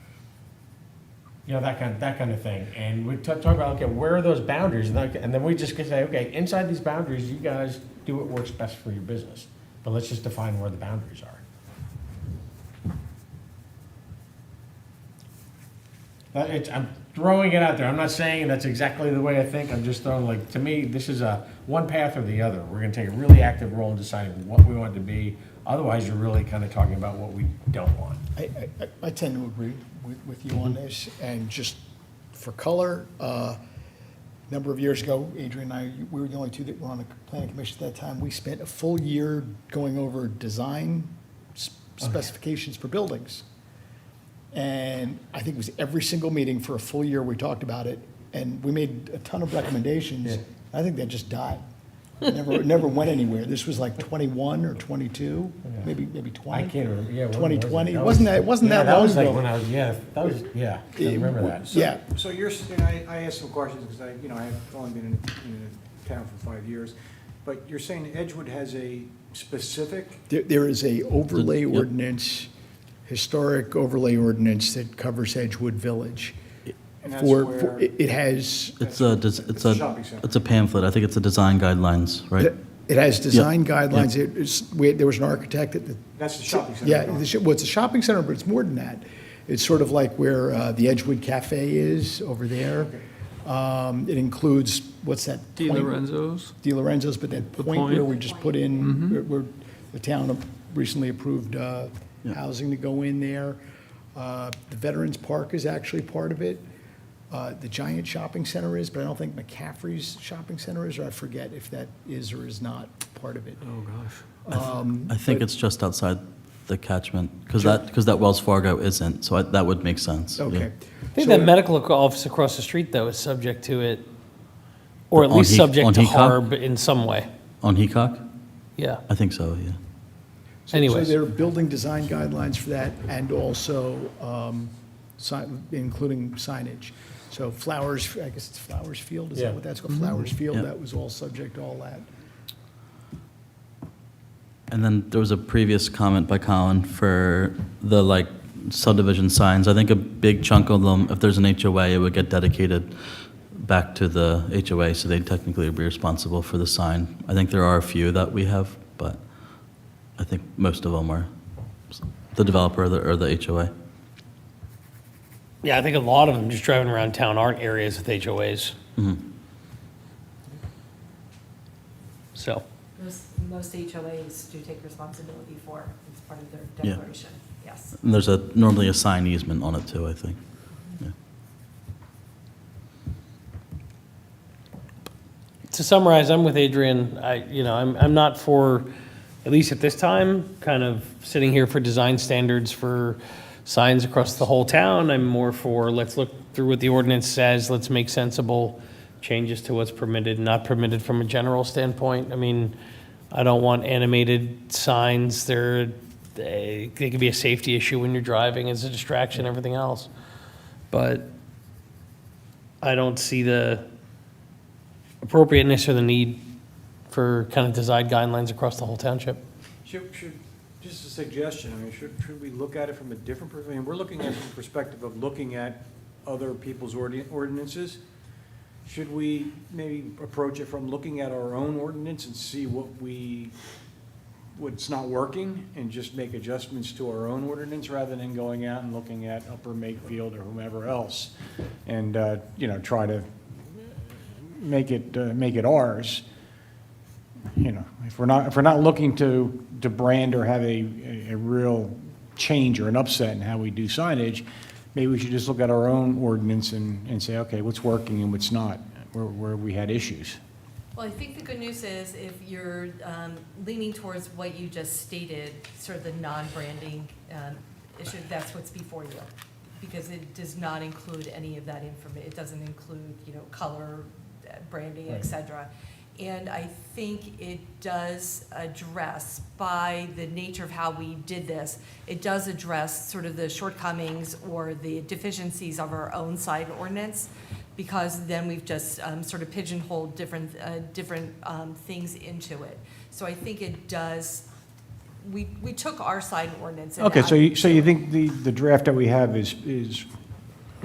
You know, that kind of thing. And we talk about, okay, where are those boundaries? And then we just say, okay, inside these boundaries, you guys do what works best for your business. But let's just define where the boundaries are. I'm throwing it out there. I'm not saying that's exactly the way I think. I'm just throwing, like, to me, this is a one path or the other. We're gonna take a really active role in deciding what we want it to be. Otherwise, you're really kind of talking about what we don't want. I tend to agree with you on this, and just for color, a number of years ago, Adrian and I, we were the only two that were on the planning commission at that time. We spent a full year going over design specifications for buildings. And I think it was every single meeting for a full year, we talked about it, and we made a ton of recommendations. Yeah. I think that just died. It never went anywhere. This was like 21 or 22, maybe 20. I can't remember, yeah. when was it? 2020, That wasn't that Yeah, long was like ago? when I was, yeah, I remember that. Yeah, So you're, and I asked some questions because I've only been in town for 5 years, but you're saying Edgewood has a specific, there is a overlay Yep. ordinance, historic overlay ordinance that covers Edgewood Village. and that's For, where, it has, It's It's a shopping center. it's a pamphlet. I think it's a design guidelines, right? it has design guidelines. There was an architect at the that's the shopping center. Yeah, well, it's a shopping center, but it's more than that. It's sort of like where the Edgewood Cafe is over there. It includes, what's that? Di point? Lorenzo's? Di Lorenzo's, but that point where point. we just put in, where the town recently approved housing to go in there. The Veterans Park is actually part of it. The Giant Shopping Center is, but I don't think McCaffrey's Shopping Center is, or I forget if that is or is not part of it. Oh, gosh. I think it's just outside the catchment, because that Wells Fargo isn't, so that would make sense. yeah. Okay. I think So- that medical office across the street, though, is subject to it, or at On least He- subject on to Heacock? HARB in some way. On Heacock? Yeah. I think so, yeah. So Anyways. there are building design guidelines for that, and also including signage. So Flowers, I guess it's Flowers Field, is Yeah. that what that's called? Flowers Field, Yeah. that was all subject to all that. And then there was a previous comment by Colin for the subdivision signs. I think a big chunk of them, if there's an HOA, it would get dedicated back to the HOA, so they'd technically be responsible for the sign. I think there are a few that we have, but I think most of them are the developer or the HOA. Yeah, I think a lot of them just driving around town aren't areas with HOAs. So, Most HOAs do take responsibility for, it's part of their Yeah. declaration, yes. And there's normally a sign easement on it too, I think. Yeah. to summarize, I'm with Adrian. I'm not for, at least at this time, kind of sitting here for design standards for signs across the whole town. I'm more for, let's look through what the ordinance says, let's make sensible changes to what's permitted and not permitted from a general standpoint. I mean, I don't want animated signs. They can be a safety issue when you're driving, it's a distraction, everything else. But I don't see the appropriateness or the need for kind of design guidelines across the whole township. Just a suggestion, I mean, should we look at it from a different perspective? I mean, we're looking at it from the perspective of looking at other people's ordinances. Should we maybe approach it from looking at our own ordinance and see what's not working, and just make adjustments to our own ordinance rather than going out and looking at Upper Makefield or whomever else and, try to make it ours. You know, if we're not looking to brand or have a real change or an upset in how we do signage, maybe we should just look at our own ordinance and say, okay, what's working and what's not, where we had issues. Well, I think the good news is if you're leaning towards what you just stated, sort of the non-branding issue, that's what's before you. Because it does not include any of that information. It doesn't include, color, branding, et cetera. And I think it does address, by the nature of how we did this, it does address sort of the shortcomings or the deficiencies of our own sign ordinance, because then we've just sort of pigeonholed different things into it. So I think it does, we took our sign ordinance and Okay, so you think the draft that we have is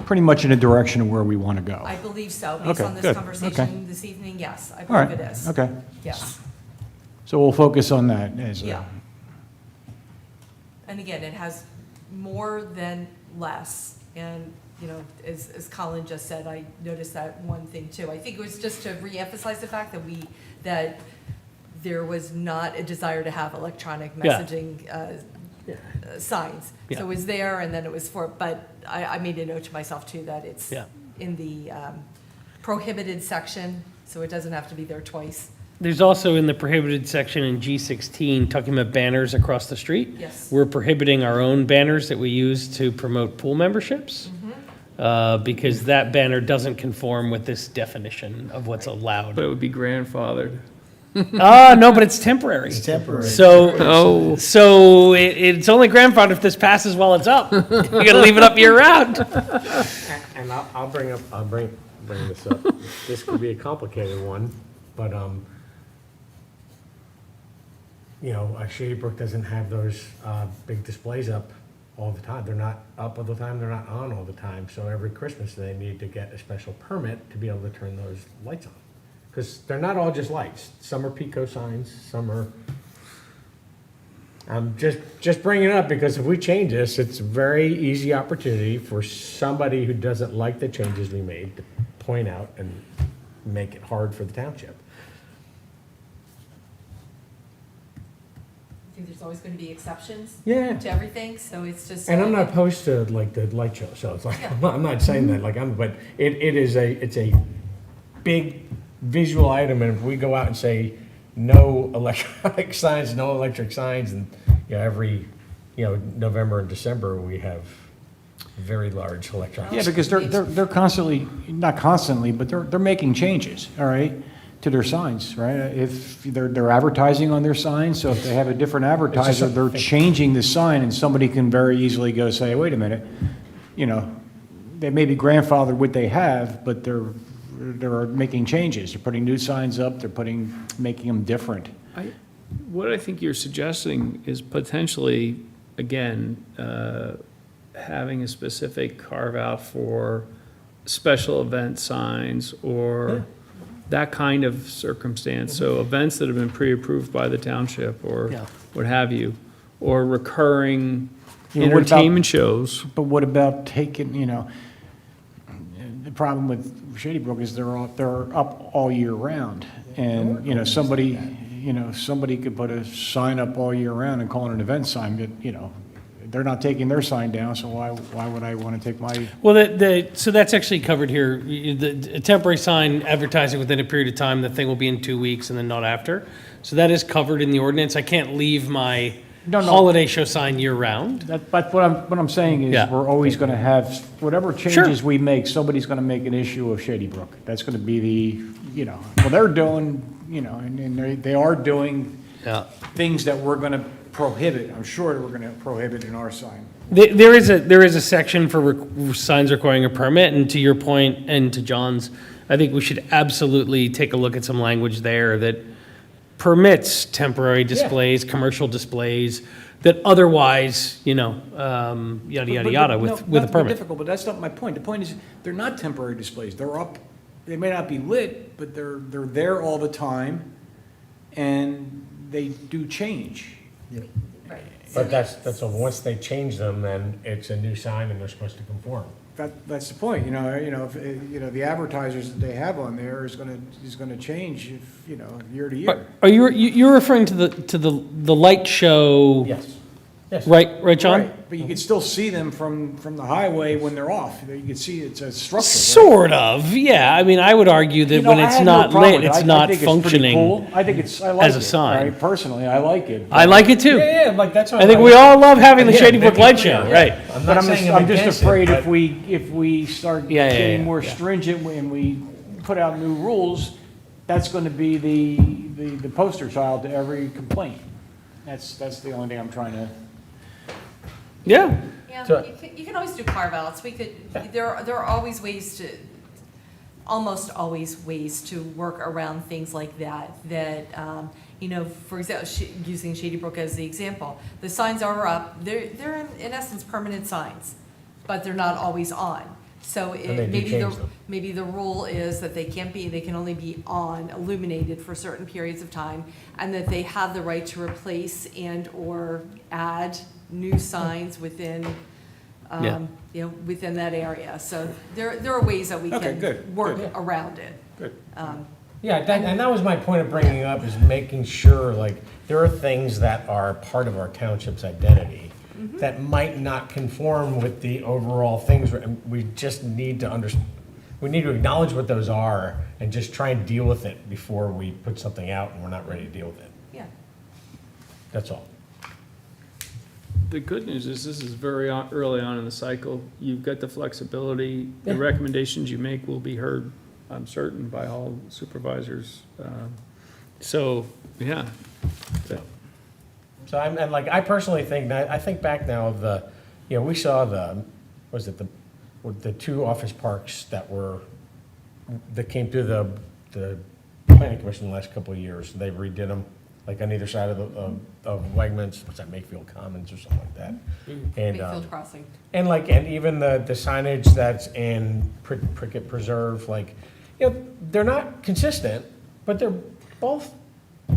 pretty much in a direction of where we want to go? I believe so, based Okay, on this good, conversation okay. this evening, yes, I All right, believe it is. okay. Yes. So we'll focus on that as Yeah. And again, it has more than less. And, as Colin just said, I noticed that one thing too. I think it was just to reemphasize the fact that there was not a desire to have electronic Yeah. messaging signs. Yeah. So it was there, and then it was but I made a note to myself too that it's Yeah. in the prohibited section, so it doesn't have to be there twice. There's also in the prohibited section in G16, talking about banners across the street. Yes. We're prohibiting our own banners that we use to promote pool memberships, because that banner doesn't conform with this definition of what's allowed. But it would be grandfathered. No, but it's temporary. It's temporary. Oh. So it's only grandfathered if this passes while it's up. You gotta leave it up year round. And I'll bring this up. This could be a complicated one, but, Shady Brook doesn't have those big displays up all the time. They're not up all the time, they're not on all the time. So every Christmas, they need to get a special permit to be able to turn those lights on. Because they're not all just lights. Some are Pico signs, some are, I'm just bringing it up because if we change this, it's a very easy opportunity for somebody who doesn't like the changes we made to point out and make it hard for the township. I think there's always going to be exceptions Yeah. to everything, so it's just. And I'm not opposed to like the light show, so it's like, I'm not saying that like but it's a big visual item, and if we go out and say no electronic signs, no electric signs, and, every, November and December, we have very large electronic. Yeah, because they're constantly, not constantly, but they're making changes, all right, to their signs, right? If they're advertising on their signs, so if they have a different advertiser, they're changing the sign, and somebody can very easily go say, wait a minute, they may be grandfathered what they have, but they're making changes. They're putting new signs up, making them different. What I think you're suggesting is potentially, again, having a specific carve-out for special event signs or that kind of circumstance. So events that have been pre-approved by the township or Yeah. what have you, or recurring Yeah, what about- entertainment shows. But what about taking, the problem with Shady Brook is they're up all year round. And, somebody could put a sign up all year round and call it an event sign, but, they're not taking their sign down, so why would I want to take my? Well, so that's actually covered here. A temporary sign advertising within a period of time, the thing will be in 2 weeks and then not after. So that is covered in the ordinance. I can't leave my No. holiday show sign year round. But what I'm saying is, Yeah. we're always going to have, whatever changes we make, somebody's going to make an issue of Shady Brook. That's going to be well, they're doing, and they are doing Yeah. things that we're going to prohibit. I'm sure we're going to prohibit in our sign. There is a section for signs requiring a permit, and to your point and to John's, I think we should absolutely take a look at some language there that permits temporary displays, commercial displays, that otherwise, yada, yada, yada, with a Not to be permit. difficult, but that's not my point. The point is, they're not temporary displays. They're up, they may not be lit, but they're there all the time, and they do change. But that's, once they change them, then it's a new sign and they're supposed to conform. That's the point, the advertisers that they have on there is gonna change, year to year. Are you're referring to the light show? Yes. Yes. Right, John? Right, but you can still see them from the highway when they're off. You can see it's a structure, right? Sort of, yeah. I mean, I would argue that when I it's have no not problem lit, with it. it's I not think it's pretty functioning. cool. I like as a it, sign. right? Personally, I like it. I like it too. Yeah, like that's. I think we all love having the Yeah, Shady Brook make it Light clear, Show, yeah. right? I'm But not saying I'm just against it, afraid but- if we start Yeah, getting more yeah. stringent and we put out new rules, that's gonna be the poster child to every complaint. That's the only thing I'm trying to. Yeah. Yeah, So- you can always do carve-outs. There are always ways almost always ways to work around things like that, for example, using Shady Brook as the example. The signs are up, they're in essence permanent signs, but they're not always on. So And they do change them. maybe the rule is that they can only be on, illuminated for certain periods of time, and that they have the right to replace and/or add new signs within, Yeah. within that area. So there are ways that we Okay, can good, work good. around it. Good. Yeah, and that was my point of bringing it up, is making sure, like, there are things that are part of our township's identity that might not conform with the overall things, and we just need to we need to acknowledge what those are and just try and deal with it before we put something out and we're not ready to deal with it. Yeah. That's all. The good news is this is very early on in the cycle. You've got the flexibility. The Yeah. recommendations you make will be heard, I'm certain, by all supervisors. So, yeah. So I personally think, I think back now of we saw the two office parks that came through the planning commission the last couple of years. They redid them, like on either side of Wegmans, what's that, Makefield Commons or something like that. And, Makefield Crossing. and even the signage that's in Prickett Preserve, they're not consistent, but they're both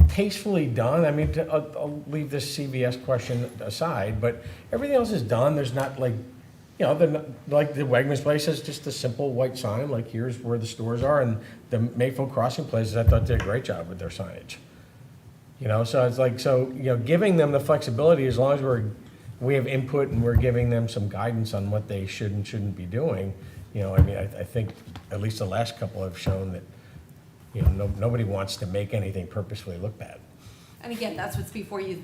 tastefully done. I mean, I'll leave this CVS question aside, but everything else is done. There's not they're not, like the Wegmans place is just a simple white sign, like here's where the stores are, and the Mayfield Crossing places, I thought did a great job with their signage. So it's giving them the flexibility, as long as we have input and we're giving them some guidance on what they should and shouldn't be doing. I think at least the last couple have shown that, nobody wants to make anything purposefully look bad. And again, that's what's before you,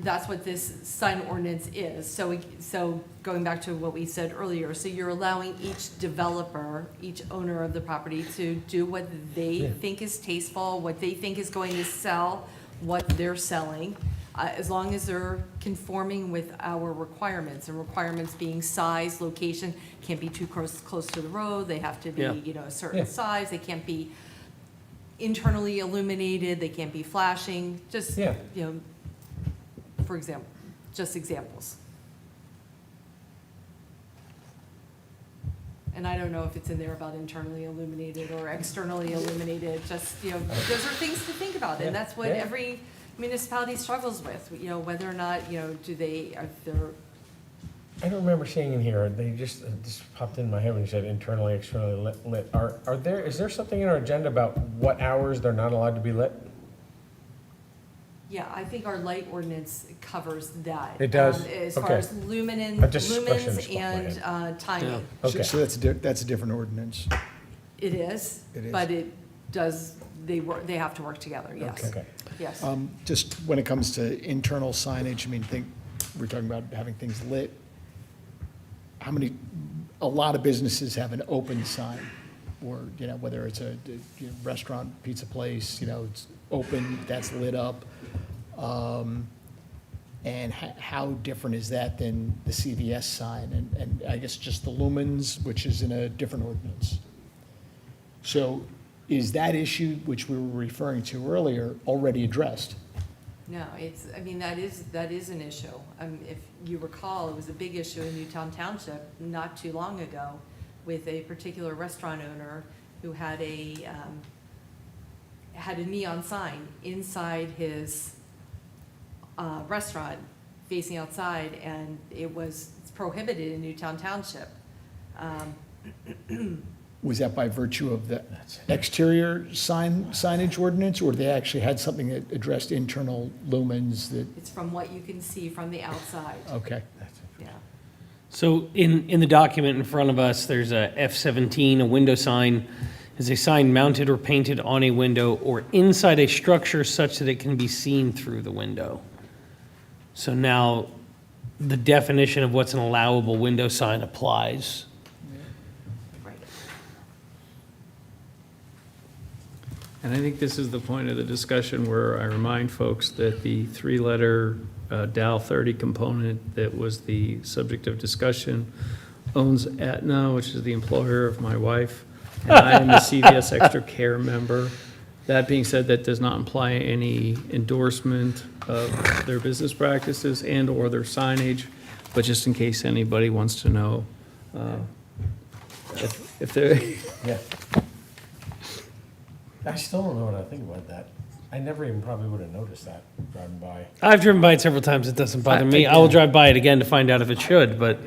that's what this sign ordinance is. So going back to what we said earlier, so you're allowing each developer, each owner of the property to do what they think is tasteful, what they think is going to sell, what they're selling, as long as they're conforming with our requirements, and requirements being size, location, can't be too close to the road, they have to be, Yeah. a certain Yeah. size, they can't be internally illuminated, they can't be flashing, just, Yeah. for example, just examples. And I don't know if it's in there about internally illuminated or externally illuminated, just, those are things to think about, and that's what Yeah. every municipality struggles with, whether or not, if they're, I don't remember seeing in here, they just popped in my head when you said internally, externally lit. Is there something in our agenda about what hours they're not allowed to be lit? yeah, I think our light ordinance covers that. It does? As far Okay. as lumens I just questioned lumens this and timing. Okay. So that's a different ordinance. It is, It is. but it does, they have to work together, yes. Okay. Yes. Just when it comes to internal signage, we're talking about having things lit. A lot of businesses have an open sign, or, whether it's a restaurant, pizza place, it's open, that's lit up. And how different is that than the CVS sign? And I guess just the lumens, which is in a different ordinance. So is that issue, which we were referring to earlier, already addressed? No, that is an issue. If you recall, it was a big issue in Newtown Township not too long ago with a particular restaurant owner who had a neon sign inside his restaurant facing outside, and it's prohibited in Newtown Township. Was that by virtue of the exterior signage ordinance, or they actually had something that addressed internal lumens that, It's from what you can see from the outside, okay. yeah. So in the document in front of us, there's a F-17, a window sign, is a sign mounted or painted on a window or inside a structure such that it can be seen through the window. So now, the definition of what's an allowable window sign applies. Right. And I think this is the point of the discussion where I remind folks that the three-letter Dow 30 component that was the subject of discussion owns Aetna, which is the employer of my wife, and I am a CVS Extra Care member. That being said, that does not imply any endorsement of their business practices and/or their signage, but just in case anybody wants to know, if they're, Yeah. I still don't know what I think about that. I never even probably would have noticed that driving by. I've driven by it several times, it doesn't bother me. I will drive by it again to find out if it should, but,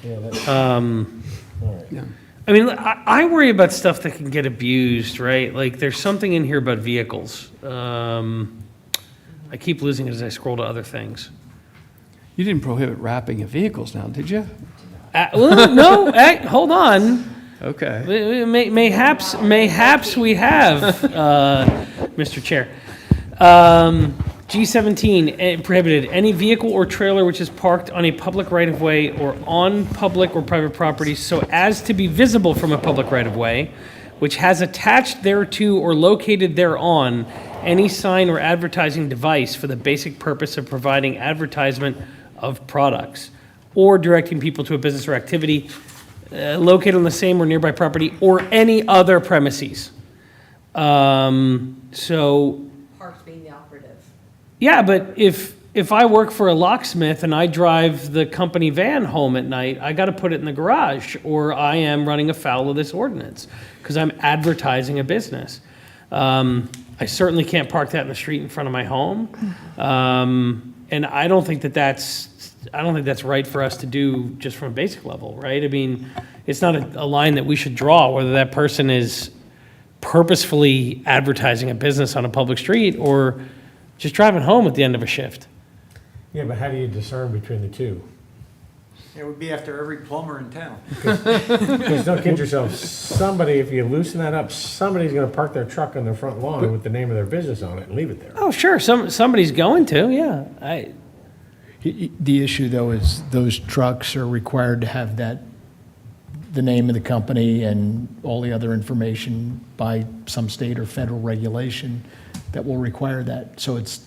Yeah, that's, all right. yeah. I mean, I worry about stuff that can get abused, right? Like, there's something in here about vehicles. I keep losing it as I scroll to other things. You didn't prohibit wrapping of vehicles now, did you? Well, no, hold on. Okay. Mayhaps we have, Mr. Chair. G17, prohibited, any vehicle or trailer which is parked on a public right-of-way or on public or private property so as to be visible from a public right-of-way, which has attached thereto or located thereon any sign or advertising device for the basic purpose of providing advertisement of products, or directing people to a business or activity located on the same or nearby property or any other premises. So, Parked being the operative. yeah, but if I work for a locksmith and I drive the company van home at night, I got to put it in the garage, or I am running afoul of this ordinance because I'm advertising a business. I certainly can't park that in the street in front of my home, and I don't think that's right for us to do just from a basic level, right? I mean, it's not a line that we should draw whether that person is purposefully advertising a business on a public street or just driving home at the end of a shift. Yeah, but how do you discern between the two? It would be after every plumber in town. Because don't kid yourself, somebody, if you loosen that up, somebody's gonna park their truck on their front lawn with the name of their business on it and leave it there. Oh, sure, somebody's going to, yeah. The issue, though, is those trucks are required to have the name of the company and all the other information by some state or federal regulation that will require that. So it's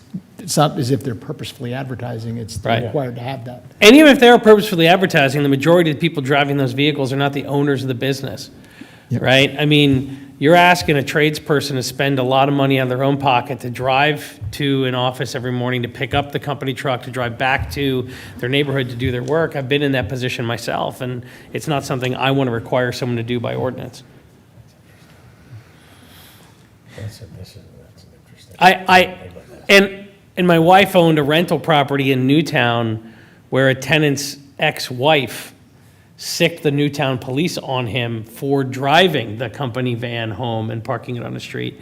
not as if they're purposefully advertising, they're Right. required to have that. And even if they are purposefully advertising, the majority of the people driving those vehicles are not the owners of the business, Yep. right? I mean, you're asking a tradesperson to spend a lot of money out of their own pocket to drive to an office every morning, to pick up the company truck, to drive back to their neighborhood to do their work. I've been in that position myself, and it's not something I want to require someone to do by ordinance. That's interesting. And my wife owned a rental property in Newtown where a tenant's ex-wife sicked the Newtown police on him for driving the company van home and parking it on the street.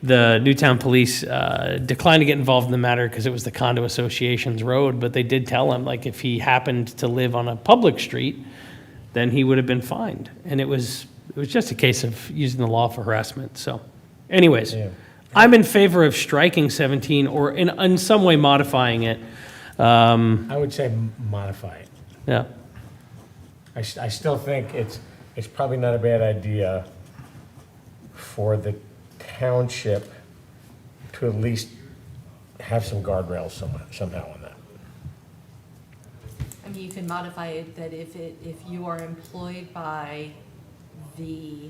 The Newtown police declined to get involved in the matter because it was the condo association's road, but they did tell him, like, if he happened to live on a public street, then he would have been fined. And it was just a case of using the law for harassment. So anyways, Yeah. I'm in favor of striking 17 or in some way modifying it. I would say modify it. Yeah. I still think it's probably not a bad idea for the township to at least have some guardrails somehow on that. I mean, you can modify it that if you are employed by the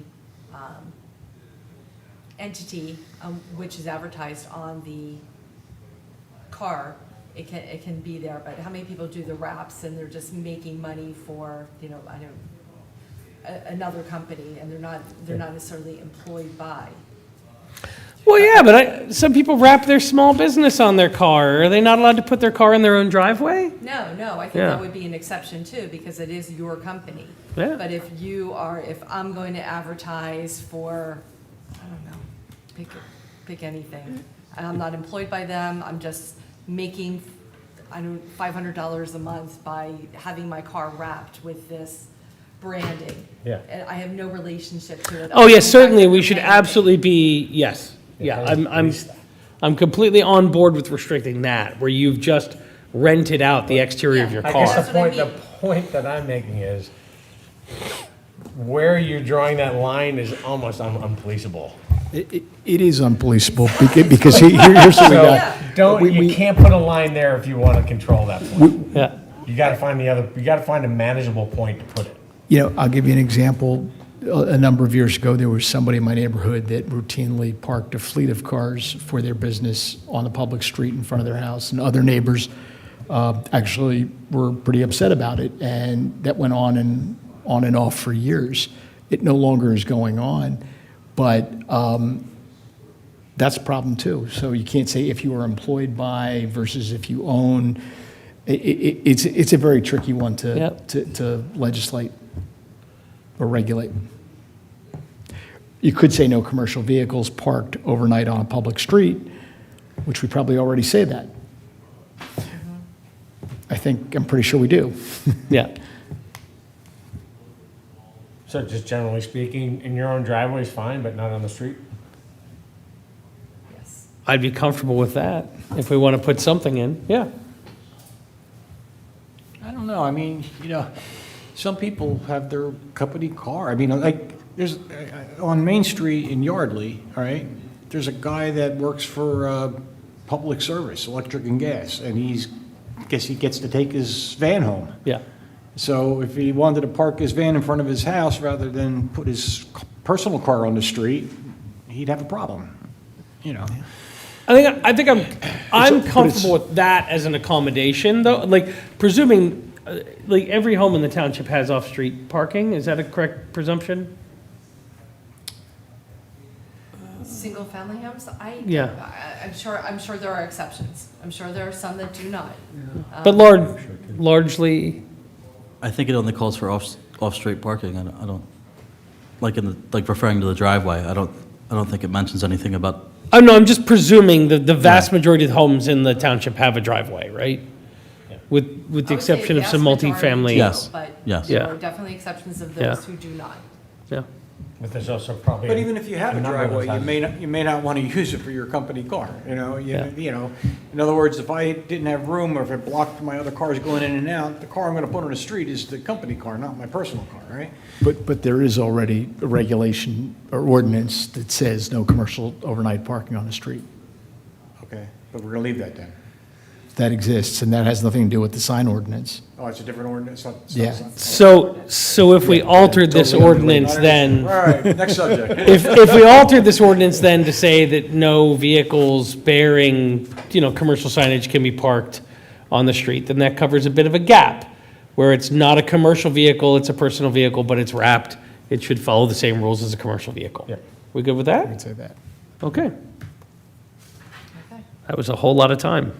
entity which is advertised on the car, it can be there, but how many people do the wraps and they're just making money for, another company, and they're not necessarily employed by? Well, yeah, but some people wrap their small business on their car. Are they not allowed to put their car in their own driveway? No, I think Yeah. that would be an exception too, because it is your company. Yeah. But if I'm going to advertise for, I don't know, pick anything, and I'm not employed by them, I'm just making, $500 a month by having my car wrapped with this branding. Yeah. And I have no relationship to it. Oh, yes, certainly, we should Other than absolutely be, yes. Yeah, I'm completely on board with restricting that, where you've just rented out the exterior of your I guess car. the That's what I point, the point that I'm making is where you're drawing that line is almost unpoliceable. It is unpoliceable because here's what we So got. you can't put a line there if you want to control that point. Yeah, You got to find a manageable point to put it. You know, I'll give you an example. A number of years ago, there was somebody in my neighborhood that routinely parked a fleet of cars for their business on the public street in front of their house, and other neighbors actually were pretty upset about it, and that went on and off for years. It no longer is going on, but that's a problem too. So you can't say if you are employed by versus if you own. It's a very tricky one Yep. to legislate or regulate. You could say no commercial vehicles parked overnight on a public street, which we probably already say that. I'm pretty sure we do. yeah. So just generally speaking, in your own driveway is fine, but not on the street? Yes. I'd be comfortable with that, if we want to put something in, yeah. I don't know, I mean, some people have their company car. I mean, like, there's, on Main Street in Yardley, all right, there's a guy that works for public service, electric and gas, and guess he gets to take his van home. Yeah. So if he wanted to park his van in front of his house rather than put his personal car on the street, he'd have a problem, I think I'm comfortable with that as an accommodation, though, like, presuming, like, every home in the township has off-street parking, is that a correct presumption? Single-family homes, Yeah. I'm sure there are exceptions. I'm sure there are some that do not. But largely, I think it only calls for off-street parking. I don't, like referring to the driveway, I don't think it mentions anything about, oh, no, I'm just presuming that the vast majority of the homes in the township have a driveway, right? With I the would say exception of vast some majority multifamily. do, Yes, But yes. there Yeah. are definitely exceptions of Yeah. those who do not. Yeah. But there's also probably. But even if you have a number of driveway, those you may not want to use it for your company car, Yeah. In other words, if I didn't have room or if it blocked my other cars going in and out, the car I'm going to put on the street is the company car, not my personal car, right? But there is already a regulation or ordinance that says no commercial overnight parking on the street. Okay, but we're going to leave that then. That exists, and that has nothing to do with the sign ordinance. Oh, it's a different ordinance? Yeah. So if we altered this ordinance All then, right, next subject. if we altered this ordinance then to say that no vehicles bearing, commercial signage can be parked on the street, then that covers a bit of a gap, where it's not a commercial vehicle, it's a personal vehicle, but it's wrapped, it should follow the same rules as a commercial vehicle. Yeah. We good with I that? would say that. Okay, Okay. that was a whole lot of time.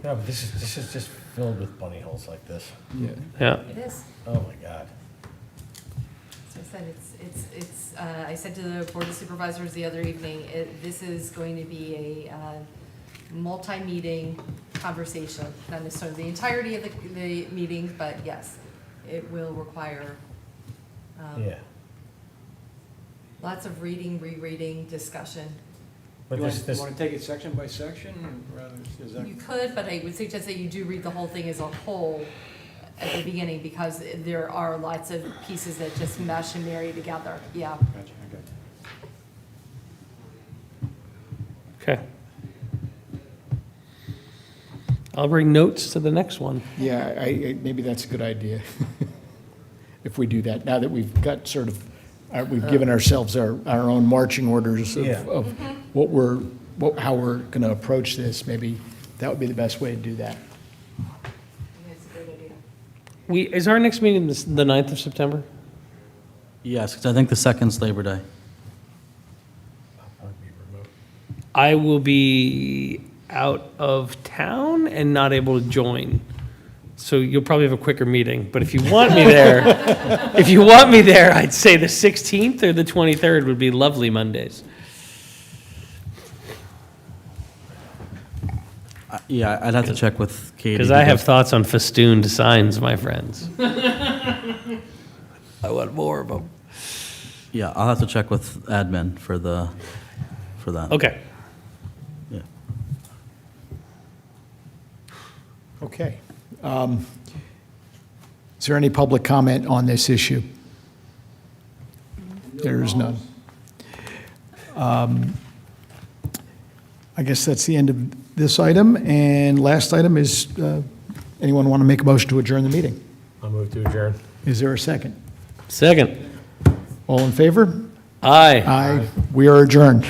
No, but this is just filled with bunny holes like this. Yeah, It is. Oh, my God. So I said, I said to the Board of Supervisors the other evening, this is going to be a multi-meeting conversation, not necessarily the entirety of the meeting, but yes, it will require Yeah. lots of reading, rereading, discussion. But You this, want to take it section by section, or rather, is that? You could, but I would suggest that you do read the whole thing as a whole at the beginning, because there are lots of pieces that just mesh and marry together, yeah. Gotcha, okay. okay. I'll bring notes to the next one. Yeah, maybe that's a good idea, if we do that. Now that we've got sort of, we've given ourselves our own marching orders Yeah. of how we're going to approach this, maybe that would be the best way to do that. That's a great idea. Is our next meeting the 9th of September? Yes, because I think the second's Labor Day. I will be out of town and not able to join. So you'll probably have a quicker meeting, but if you want me there, I'd say the 16th or the 23rd would be lovely Mondays. Yeah, I'd have to check with Katie. Because I have thoughts on festooned signs, my friends. I want more of them. Yeah, I'll have to check with admin for that. Okay. Yeah. Okay. Is there any public comment on this issue? There is none. I guess that's the end of this item. And last item is, anyone want to make a motion to adjourn the meeting? I'll move to adjourn. Is there a second? Second. All in favor? Aye. Aye. We are adjourned.